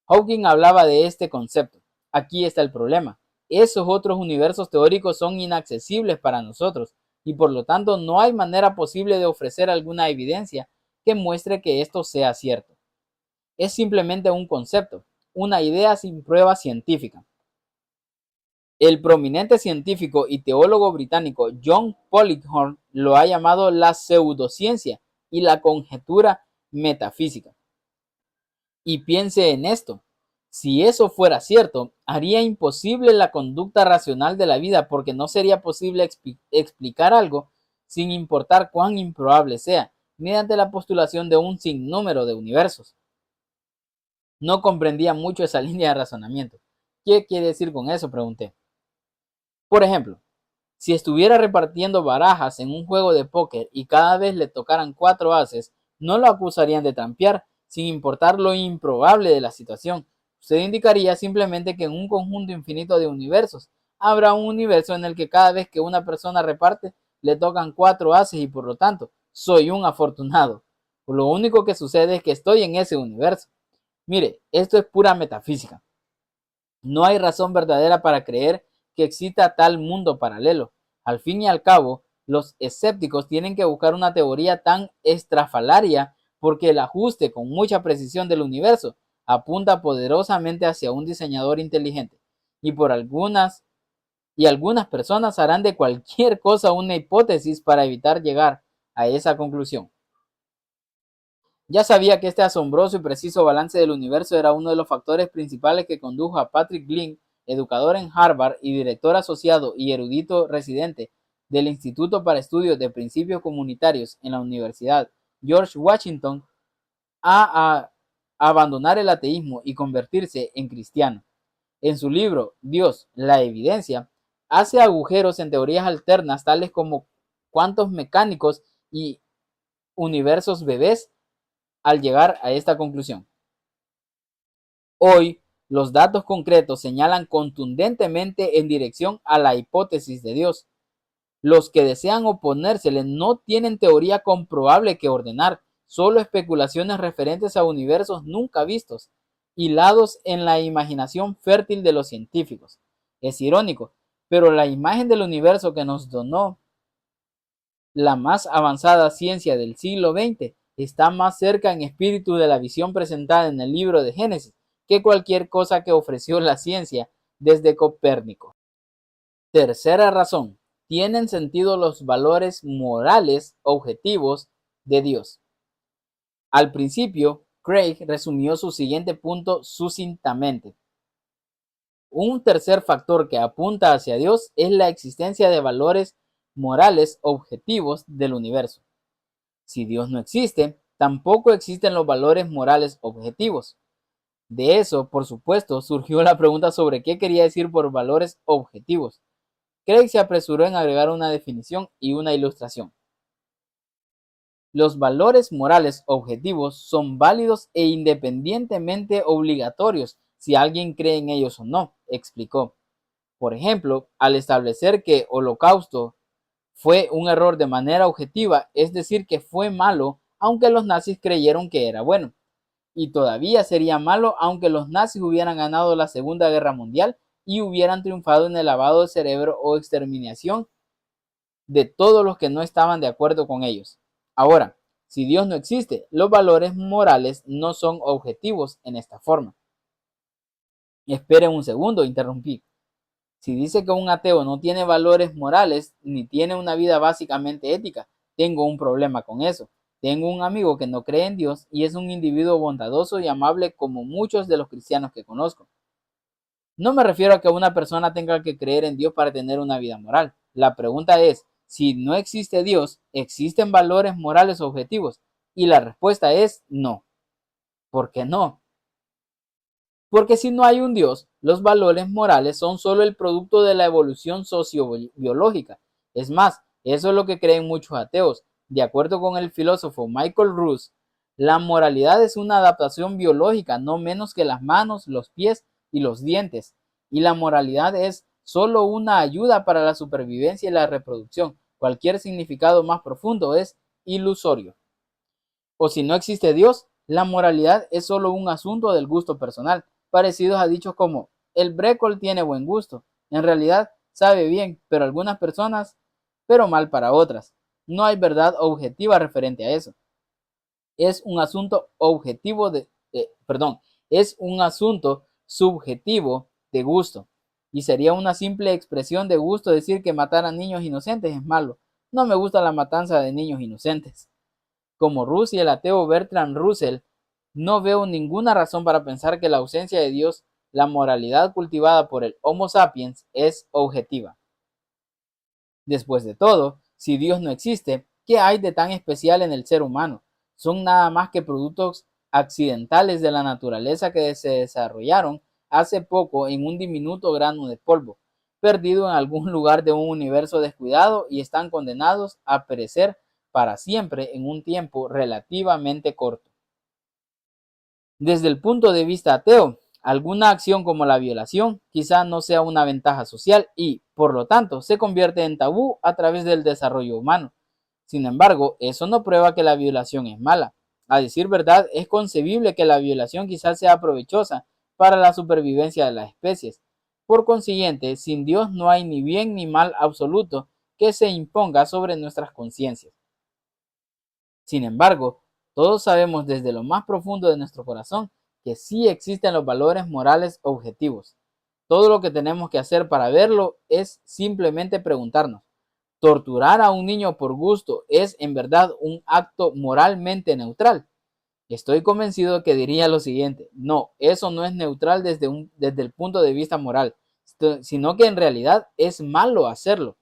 Hawking hablaba de este concepto. Aquí está el problema. Esos otros universos teóricos son inaccesibles para nosotros, y por lo tanto no hay manera posible de ofrecer alguna evidencia que muestre que esto sea cierto. Es simplemente un concepto, una idea sin prueba científica. El prominente científico y teólogo británico John Pollinghorne lo ha llamado la pseudociencia y la conjetura metafísica. Y piense en esto. Si eso fuera cierto, haría imposible la conducta racional de la vida porque no sería posible explicar algo sin importar cuán improbable sea, mediante la postulación de un sinnúmero de universos. No comprendía mucho esa línea de razonamiento. ¿Qué quiere decir con eso?, pregunté. Por ejemplo, si estuviera repartiendo barajas en un juego de póker y cada vez le tocaran 4 ases, no lo acusarían de trampear, sin importar lo improbable de la situación. Usted indicaría simplemente que en un conjunto infinito de universos habrá un universo en el que cada vez que una persona reparte le tocan 4 ases y por lo tanto soy un afortunado. Lo único que sucede es que estoy en ese universo. Mire, esto es pura metafísica. No hay razón verdadera para creer que exista tal mundo paralelo. Al fin y al cabo, los escépticos tienen que buscar una teoría tan estrafalaria porque el ajuste con mucha precisión del universo apunta poderosamente hacia un diseñador inteligente. Algunas personas harán de cualquier cosa una hipótesis para evitar llegar a esa conclusión. Ya sabía que este asombroso y preciso balance del universo era uno de los factores principales que condujo a Patrick Lynch, educador en Harvard y director asociado y erudito residente del Instituto para Estudios de Principios Comunitarios en la Universidad George Washington, a abandonar el ateísmo y convertirse en cristiano. En su libro Dios, la evidencia, hace agujeros en teorías alternas tales como cuantos mecánicos y universos bebés al llegar a esta conclusión. Hoy, los datos concretos señalan contundentemente en dirección a la hipótesis de Dios. Los que desean oponérsele no tienen teoría comprobable que ordenar, solo especulaciones referentes a universos nunca vistos, hilados en la imaginación fértil de los científicos. Es irónico, pero la imagen del universo que nos donó la más avanzada ciencia del siglo XX está más cerca en espíritu de la visión presentada en el libro de Génesis que cualquier cosa que ofreció la ciencia desde Copérnico. Tercera razón, tienen sentido los valores morales objetivos de Dios. Al principio, Craig resumió su siguiente punto sucintamente. Un tercer factor que apunta hacia Dios es la existencia de valores morales objetivos del universo. Si Dios no existe, tampoco existen los valores morales objetivos. De eso, por supuesto, surgió la pregunta sobre qué quería decir por valores objetivos. Craig se apresuró en agregar una definición y una ilustración. Los valores morales objetivos son válidos e independientemente obligatorios si alguien cree en ellos o no, explicó. Por ejemplo, al establecer que Holocausto fue un error de manera objetiva, es decir, que fue malo, aunque los nazis creyeron que era bueno. Y todavía sería malo aunque los nazis hubieran ganado la Segunda Guerra Mundial y hubieran triunfado en el lavado de cerebro o exterminación de todos los que no estaban de acuerdo con ellos. Ahora, si Dios no existe, los valores morales no son objetivos en esta forma. Esperen un segundo, interrumpí. Si dice que un ateo no tiene valores morales ni tiene una vida básicamente ética, tengo un problema con eso. Tengo un amigo que no cree en Dios y es un individuo bondadoso y amable como muchos de los cristianos que conozco. No me refiero a que una persona tenga que creer en Dios para tener una vida moral. La pregunta es, si no existe Dios, ¿existen valores morales objetivos? Y la respuesta es no. ¿Por qué no? Porque si no hay un Dios, los valores morales son solo el producto de la evolución sociobiológica. Es más, eso es lo que creen muchos ateos. De acuerdo con el filósofo Michael Ruse, la moralidad es una adaptación biológica, no menos que las manos, los pies y los dientes. Y la moralidad es solo una ayuda para la supervivencia y la reproducción. Cualquier significado más profundo es ilusorio. O si no existe Dios, la moralidad es solo un asunto del gusto personal, parecidos a dichos como el brécol tiene buen gusto. En realidad sabe bien, pero algunas personas, pero mal para otras. No hay verdad objetiva referente a eso. Es un asunto objetivo es un asunto subjetivo de gusto. Y sería una simple expresión de gusto decir que matar a niños inocentes es malo. No me gusta la matanza de niños inocentes. Como Rus y el ateo Bertrand Russell, no veo ninguna razón para pensar que la ausencia de Dios, la moralidad cultivada por el Homo sapiens, es objetiva. Después de todo, si Dios no existe, ¿qué hay de tan especial en el ser humano? Son nada más que productos accidentales de la naturaleza que se desarrollaron hace poco en un diminuto grano de polvo, perdido en algún lugar de un universo descuidado y están condenados a perecer para siempre en un tiempo relativamente corto. Desde el punto de vista ateo, alguna acción como la violación quizá no sea una ventaja social y, por lo tanto, se convierte en tabú a través del desarrollo humano. Sin embargo, eso no prueba que la violación es mala. A decir verdad, es concebible que la violación quizás sea provechosa para la supervivencia de las especies. Por consiguiente, sin Dios no hay ni bien ni mal absoluto que se imponga sobre nuestras conciencias. Sin embargo, todos sabemos desde lo más profundo de nuestro corazón que sí existen los valores morales objetivos. Todo lo que tenemos que hacer para verlo es simplemente preguntarnos, ¿torturar a un niño por gusto es en verdad un acto moralmente neutral? Estoy convencido que diría lo siguiente, no, eso no es neutral desde el punto de vista moral, sino que en realidad es malo hacerlo.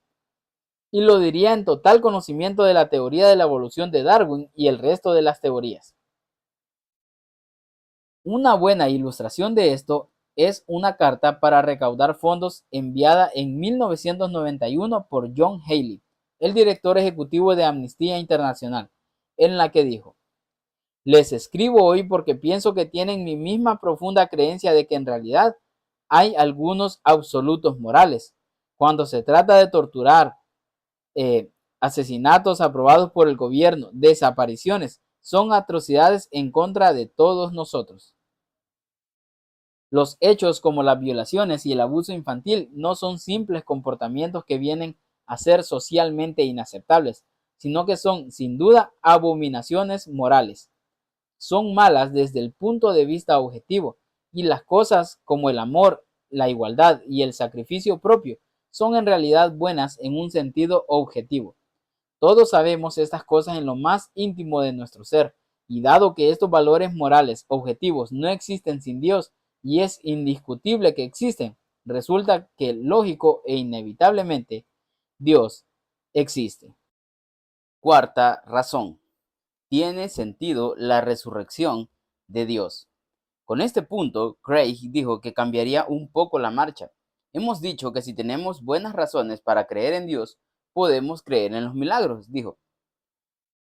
Y lo diría en total conocimiento de la teoría de la evolución de Darwin y el resto de las teorías. Una buena ilustración de esto es una carta para recaudar fondos enviada en 1991 por John Haley, el director ejecutivo de Amnistía Internacional, en la que dijo: les escribo hoy porque pienso que tienen mi misma profunda creencia de que en realidad hay algunos absolutos morales. Cuando se trata de torturar asesinatos aprobados por el gobierno, desapariciones, son atrocidades en contra de todos nosotros. Los hechos como las violaciones y el abuso infantil no son simples comportamientos que vienen a ser socialmente inaceptables, sino que son, sin duda, abominaciones morales. Son malas desde el punto de vista objetivo, y las cosas como el amor, la igualdad y el sacrificio propio son en realidad buenas en un sentido objetivo. Todos sabemos estas cosas en lo más íntimo de nuestro ser, y dado que estos valores morales objetivos no existen sin Dios, y es indiscutible que existen, resulta que lógico e inevitablemente Dios existe. Cuarta razón. Tiene sentido la resurrección de Dios. Con este punto, Craig dijo que cambiaría un poco la marcha. Hemos dicho que si tenemos buenas razones para creer en Dios, podemos creer en los milagros, dijo.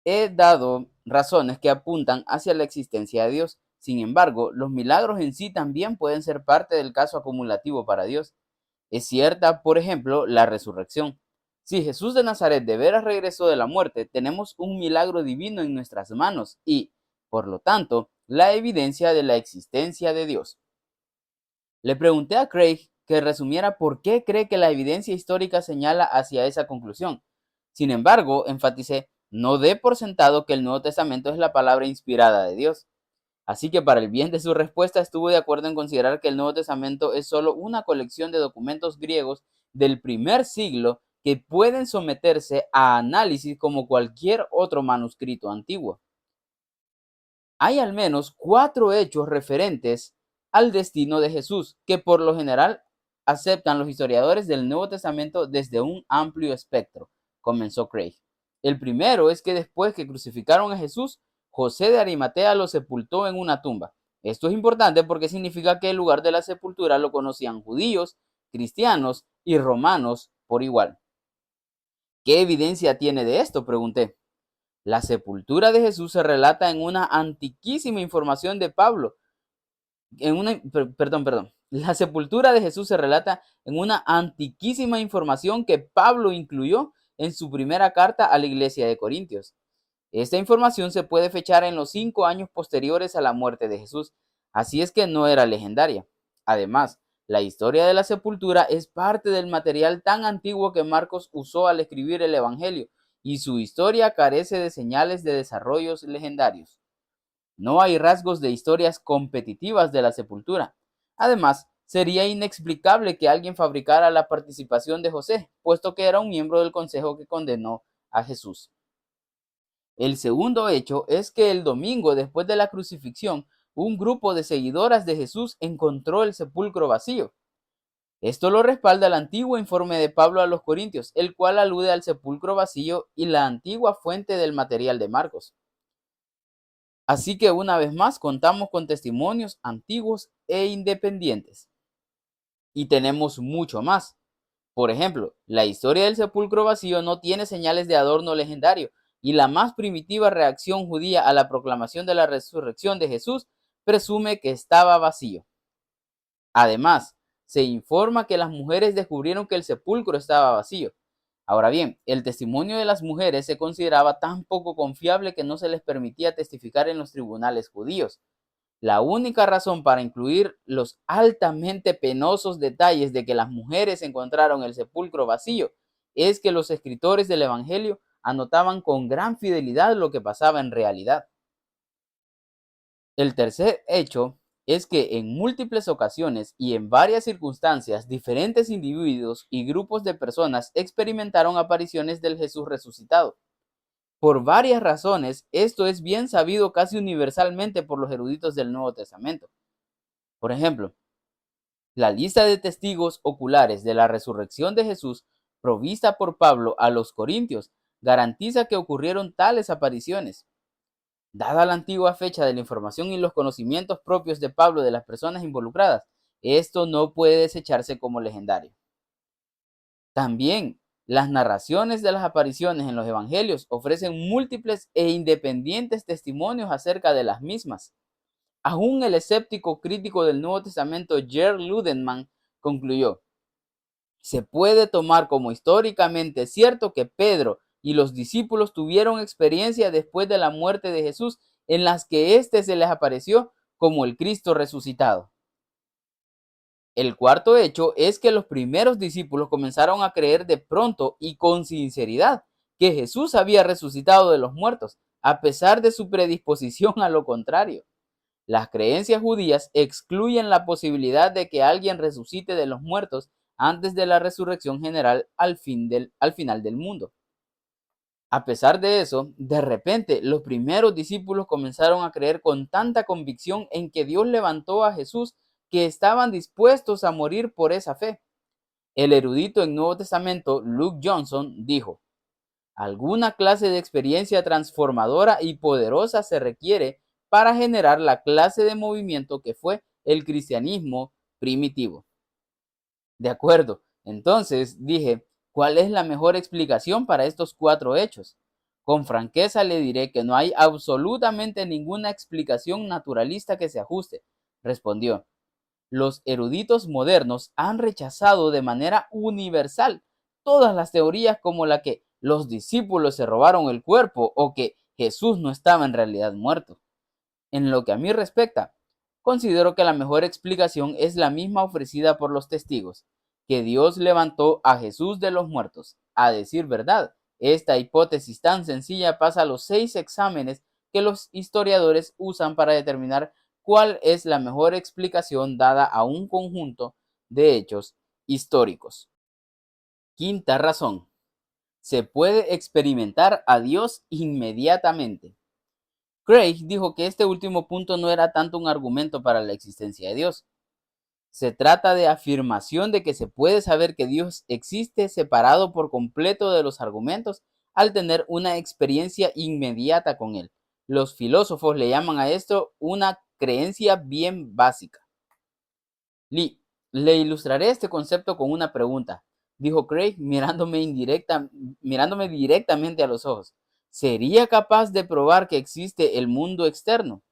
He dado razones que apuntan hacia la existencia de Dios. Sin embargo, los milagros en sí también pueden ser parte del caso acumulativo para Dios. Es cierta, por ejemplo, la resurrección. Si Jesús de Nazaret de veras regresó de la muerte, tenemos un milagro divino en nuestras manos y, por lo tanto, la evidencia de la existencia de Dios. Le pregunté a Craig que resumiera por qué cree que la evidencia histórica señala hacia esa conclusión. Sin embargo, enfaticé, no dé por sentado que el Nuevo Testamento es la palabra inspirada de Dios. Así que para el bien de su respuesta estuvo de acuerdo en considerar que el Nuevo Testamento es solo una colección de documentos griegos del primer siglo que pueden someterse a análisis como cualquier otro manuscrito antiguo. Hay al menos 4 hechos referentes al destino de Jesús que por lo general aceptan los historiadores del Nuevo Testamento desde un amplio espectro, comenzó Craig. El primero es que después que crucificaron a Jesús, José de Arimatea lo sepultó en una tumba. Esto es importante porque significa que el lugar de la sepultura lo conocían judíos, cristianos y romanos por igual. ¿Qué evidencia tiene de esto?, pregunté. La sepultura de Jesús se relata en una antiquísima información de Pablo. La sepultura de Jesús se relata en una antiquísima información que Pablo incluyó en su primera carta a la iglesia de Corintios. Esta información se puede fechar en los 5 años posteriores a la muerte de Jesús, así es que no era legendaria. Además, la historia de la sepultura es parte del material tan antiguo que Marcos usó al escribir el Evangelio, y su historia carece de señales de desarrollos legendarios. No hay rasgos de historias competitivas de la sepultura. Además, sería inexplicable que alguien fabricara la participación de José, puesto que era un miembro del consejo que condenó a Jesús. El segundo hecho es que el domingo después de la crucifixión, un grupo de seguidoras de Jesús encontró el sepulcro vacío. Esto lo respalda el antiguo informe de Pablo a los Corintios, el cual alude al sepulcro vacío y la antigua fuente del material de Marcos. Así que una vez más contamos con testimonios antiguos e independientes. Y tenemos mucho más. Por ejemplo, la historia del sepulcro vacío no tiene señales de adorno legendario, y la más primitiva reacción judía a la proclamación de la resurrección de Jesús presume que estaba vacío. Además, se informa que las mujeres descubrieron que el sepulcro estaba vacío. Ahora bien, el testimonio de las mujeres se consideraba tan poco confiable que no se les permitía testificar en los tribunales judíos. La única razón para incluir los altamente penosos detalles de que las mujeres encontraron el sepulcro vacío es que los escritores del Evangelio anotaban con gran fidelidad lo que pasaba en realidad. El tercer hecho es que en múltiples ocasiones y en varias circunstancias diferentes individuos y grupos de personas experimentaron apariciones del Jesús resucitado. Por varias razones, esto es bien sabido casi universalmente por los eruditos del Nuevo Testamento. Por ejemplo, la lista de testigos oculares de la resurrección de Jesús provista por Pablo a los Corintios garantiza que ocurrieron tales apariciones. Dada la antigua fecha de la información y los conocimientos propios de Pablo de las personas involucradas, esto no puede desecharse como legendario. También, las narraciones de las apariciones en los evangelios ofrecen múltiples e independientes testimonios acerca de las mismas. Aún el escéptico crítico del Nuevo Testamento Jerry Ludemann concluyó: Se puede tomar como históricamente cierto que Pedro y los discípulos tuvieron experiencia después de la muerte de Jesús en las que éste se les apareció como el Cristo resucitado. El cuarto hecho es que los primeros discípulos comenzaron a creer de pronto y con sinceridad que Jesús había resucitado de los muertos, a pesar de su predisposición a lo contrario. Las creencias judías excluyen la posibilidad de que alguien resucite de los muertos antes de la resurrección general al final del mundo. A pesar de eso, de repente los primeros discípulos comenzaron a creer con tanta convicción en que Dios levantó a Jesús que estaban dispuestos a morir por esa fe. El erudito en Nuevo Testamento, Luke Johnson, dijo: alguna clase de experiencia transformadora y poderosa se requiere para generar la clase de movimiento que fue el cristianismo primitivo. De acuerdo, entonces dije, ¿cuál es la mejor explicación para estos cuatro hechos? Con franqueza le diré que no hay absolutamente ninguna explicación naturalista que se ajuste, respondió. Los eruditos modernos han rechazado de manera universal todas las teorías como la que los discípulos se robaron el cuerpo o que Jesús no estaba en realidad muerto. En lo que a mí respecta, considero que la mejor explicación es la misma ofrecida por los testigos, que Dios levantó a Jesús de los muertos. A decir verdad, esta hipótesis tan sencilla pasa los 6 exámenes que los historiadores usan para determinar cuál es la mejor explicación dada a un conjunto de hechos históricos. Quinta razón: se puede experimentar a Dios inmediatamente. Craig dijo que este último punto no era tanto un argumento para la existencia de Dios. Se trata de afirmación de que se puede saber que Dios existe separado por completo de los argumentos al tener una experiencia inmediata con él. Los filósofos le llaman a esto una creencia bien básica. Lee, le ilustraré este concepto con una pregunta, dijo Craig mirándome directamente a los ojos. ¿Sería capaz de probar que existe el mundo externo?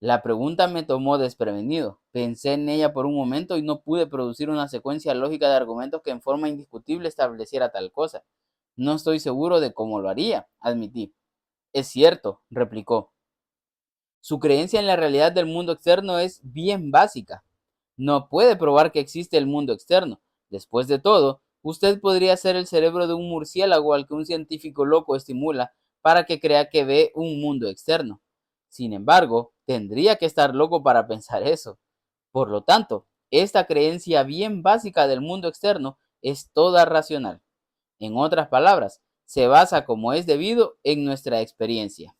La pregunta me tomó desprevenido. Pensé en ella por un momento y no pude producir una secuencia lógica de argumentos que en forma indiscutible estableciera tal cosa. No estoy seguro de cómo lo haría, admití. Es cierto, replicó. Su creencia en la realidad del mundo externo es bien básica. No puede probar que existe el mundo externo. Después de todo, usted podría ser el cerebro de un murciélago al que un científico loco estimula para que crea que ve un mundo externo. Sin embargo, tendría que estar loco para pensar eso. Por lo tanto, esta creencia bien básica del mundo externo es toda racional. En otras palabras, se basa como es debido en nuestra experiencia.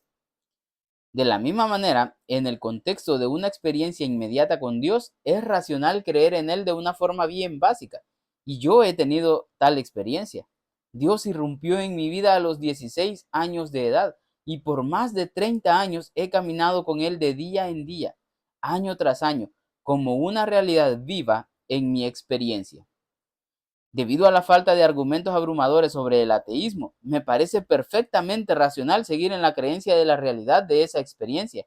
De la misma manera, en el contexto de una experiencia inmediata con Dios, es racional creer en Él de una forma bien básica. Y yo he tenido tal experiencia. Dios irrumpió en mi vida a los 16 años de edad y por más de 30 años he caminado con Él de día en día, año tras año, como una realidad viva en mi experiencia. Debido a la falta de argumentos abrumadores sobre el ateísmo, me parece perfectamente racional seguir en la creencia de la realidad de esa experiencia.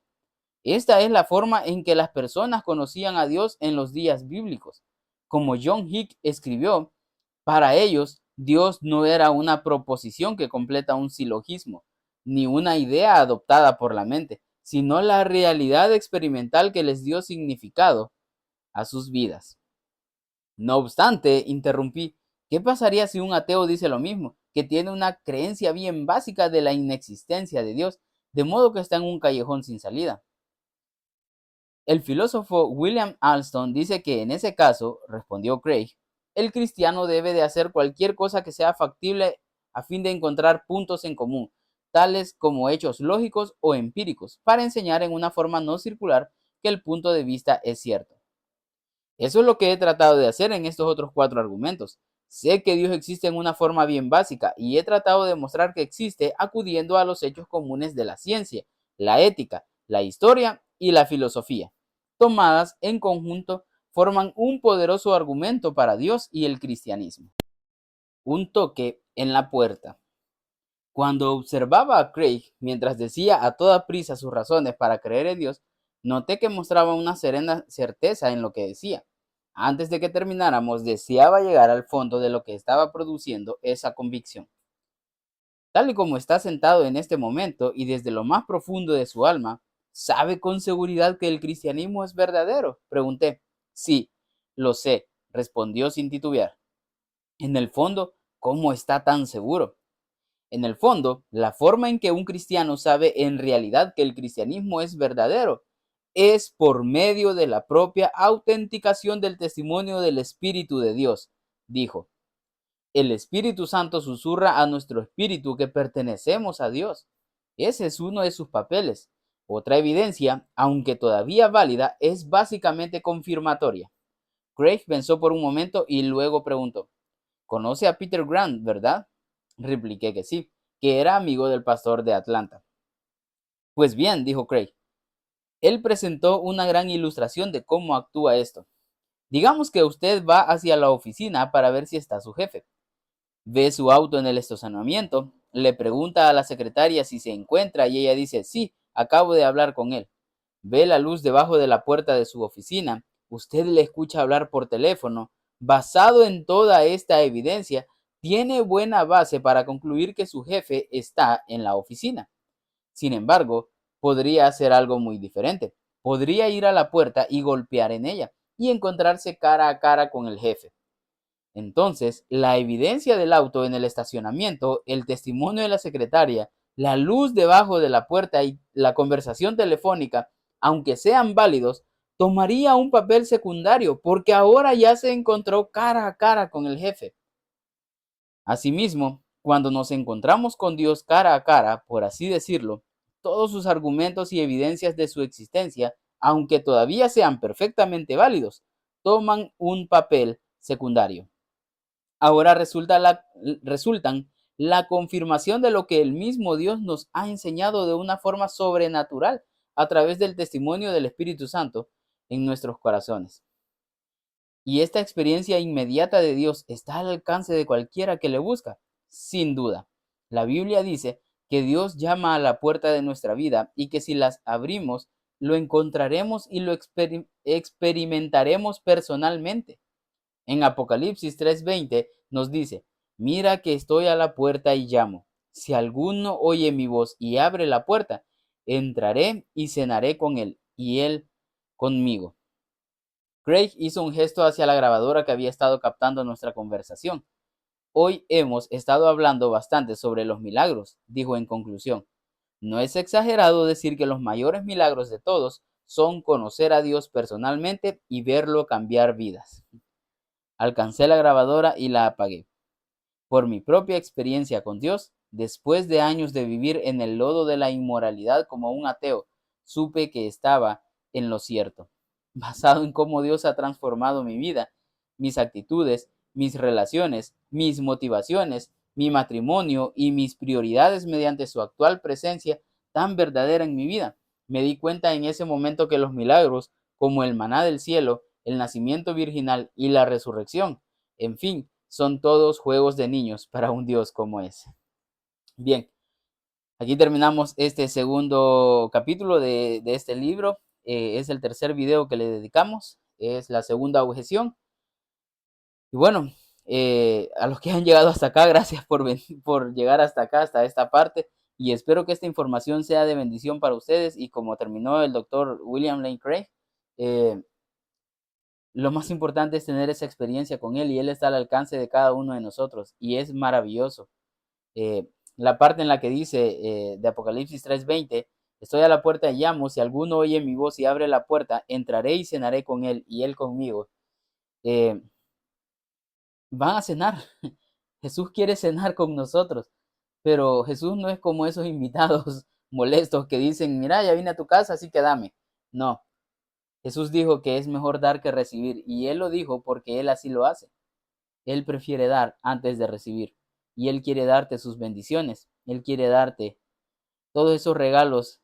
Esta es la forma en que las personas conocían a Dios en los días bíblicos. Como John Hick escribió, para ellos Dios no era una proposición que completa un silogismo, ni una idea adoptada por la mente, sino la realidad experimental que les dio significado a sus vidas. No obstante, interrumpí, ¿qué pasaría si un ateo dice lo mismo, que tiene una creencia bien básica de la inexistencia de Dios, de modo que está en un callejón sin salida? El filósofo William Alston dice que en ese caso, respondió Craig, el cristiano debe de hacer cualquier cosa que sea factible a fin de encontrar puntos en común, tales como hechos lógicos o empíricos, para enseñar en una forma no circular que el punto de vista es cierto. Eso es lo que he tratado de hacer en estos otros 4 argumentos. Sé que Dios existe en una forma bien básica y he tratado de demostrar que existe acudiendo a los hechos comunes de la ciencia, la ética, la historia y la filosofía. Tomadas en conjunto, forman un poderoso argumento para Dios y el cristianismo. Un toque en la puerta. Cuando observaba a Craig mientras decía a toda prisa sus razones para creer en Dios, noté que mostraba una serena certeza en lo que decía. Antes de que termináramos, deseaba llegar al fondo de lo que estaba produciendo esa convicción. Tal y como está sentado en este momento y desde lo más profundo de su alma, ¿sabe con seguridad que el cristianismo es verdadero? Pregunté. Sí, lo sé, respondió sin titubear. En el fondo, ¿cómo está tan seguro? En el fondo, la forma en que un cristiano sabe en realidad que el cristianismo es verdadero es por medio de la propia autenticación del testimonio del Espíritu de Dios, dijo. El Espíritu Santo susurra a nuestro espíritu que pertenecemos a Dios. Ese es uno de sus papeles. Otra evidencia, aunque todavía válida, es básicamente confirmatoria. Craig pensó por un momento y luego preguntó, ¿conoce a Peter Grant, verdad? Repliqué que sí, que era amigo del pastor de Atlanta. Pues bien, dijo Craig, él presentó una gran ilustración de cómo actúa esto. Digamos que usted va hacia la oficina para ver si está su jefe. Ve su auto en el estacionamiento, le pregunta a la secretaria si se encuentra y ella dice, sí, acabo de hablar con él. Ve la luz debajo de la puerta de su oficina, usted le escucha hablar por teléfono. Basado en toda esta evidencia, tiene buena base para concluir que su jefe está en la oficina. Sin embargo, podría hacer algo muy diferente. Podría ir a la puerta y golpear en ella y encontrarse cara a cara con el jefe. Entonces, la evidencia del auto en el estacionamiento, el testimonio de la secretaria, la luz debajo de la puerta y la conversación telefónica, aunque sean válidos, tomaría un papel secundario porque ahora ya se encontró cara a cara con el jefe. Asimismo, cuando nos encontramos con Dios cara a cara, por así decirlo, todos sus argumentos y evidencias de su existencia, aunque todavía sean perfectamente válidos, toman un papel secundario. Ahora resultan la confirmación de lo que el mismo Dios nos ha enseñado de una forma sobrenatural a través del testimonio del Espíritu Santo en nuestros corazones. Y esta experiencia inmediata de Dios está al alcance de cualquiera que le busca, sin duda. La Biblia dice que Dios llama a la puerta de nuestra vida y que si las abrimos, lo encontraremos y lo experimentaremos personalmente. En Apocalipsis 3:20 nos dice, mira que estoy a la puerta y llamo. Si alguno oye mi voz y abre la puerta, entraré y cenaré con él y él conmigo. Craig hizo un gesto hacia la grabadora que había estado captando nuestra conversación. Hoy hemos estado hablando bastante sobre los milagros, dijo en conclusión. No es exagerado decir que los mayores milagros de todos son conocer a Dios personalmente y verlo cambiar vidas. Alcancé la grabadora y la apagué. Por mi propia experiencia con Dios, después de años de vivir en el lodo de la inmoralidad como un ateo, supe que estaba en lo cierto. Basado en cómo Dios ha transformado mi vida, mis actitudes, mis relaciones, mis motivaciones, mi matrimonio y mis prioridades mediante su actual presencia tan verdadera en mi vida. Me di cuenta en ese momento que los milagros, como el maná del cielo, el nacimiento virginal y la resurrección, en fin, son todos juegos de niños para un Dios como ese. Bien, aquí terminamos este segundo capítulo de este libro. Es el tercer video que le dedicamos. Es la segunda objeción. Y bueno, a los que han llegado hasta acá, gracias por llegar hasta acá, hasta esta parte. Y espero que esta información sea de bendición para ustedes. Y como terminó el doctor William Lane Craig, lo más importante es tener esa experiencia con Él y Él está al alcance de cada uno de nosotros y es maravilloso. Eh, la parte en la que dice de Apocalipsis 3:20, estoy a la puerta y llamo, si alguno oye mi voz y abre la puerta, entraré y cenaré con Él y Él conmigo. Eh, Van a cenar. Jesús quiere cenar con nosotros, pero Jesús no es como esos invitados molestos que dicen, mira, ya vine a tu casa, así que dame. No, Jesús dijo que es mejor dar que recibir y Él lo dijo porque Él así lo hace. Él prefiere dar antes de recibir y Él quiere darte sus bendiciones. Él quiere darte todos esos regalos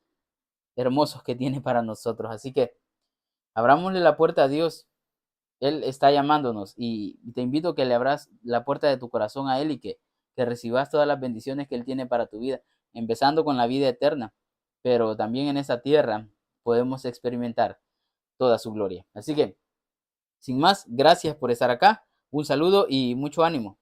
hermosos que tiene para nosotros. Así que abrámosle la puerta a Dios. Él está llamándonos y te invito a que le abras la puerta de tu corazón a Él y que recibas todas las bendiciones que Él tiene para tu vida, empezando con la vida eterna, pero también en esa tierra podemos experimentar toda su gloria. Así que Sin más, gracias por estar acá. Un saludo y mucho ánimo.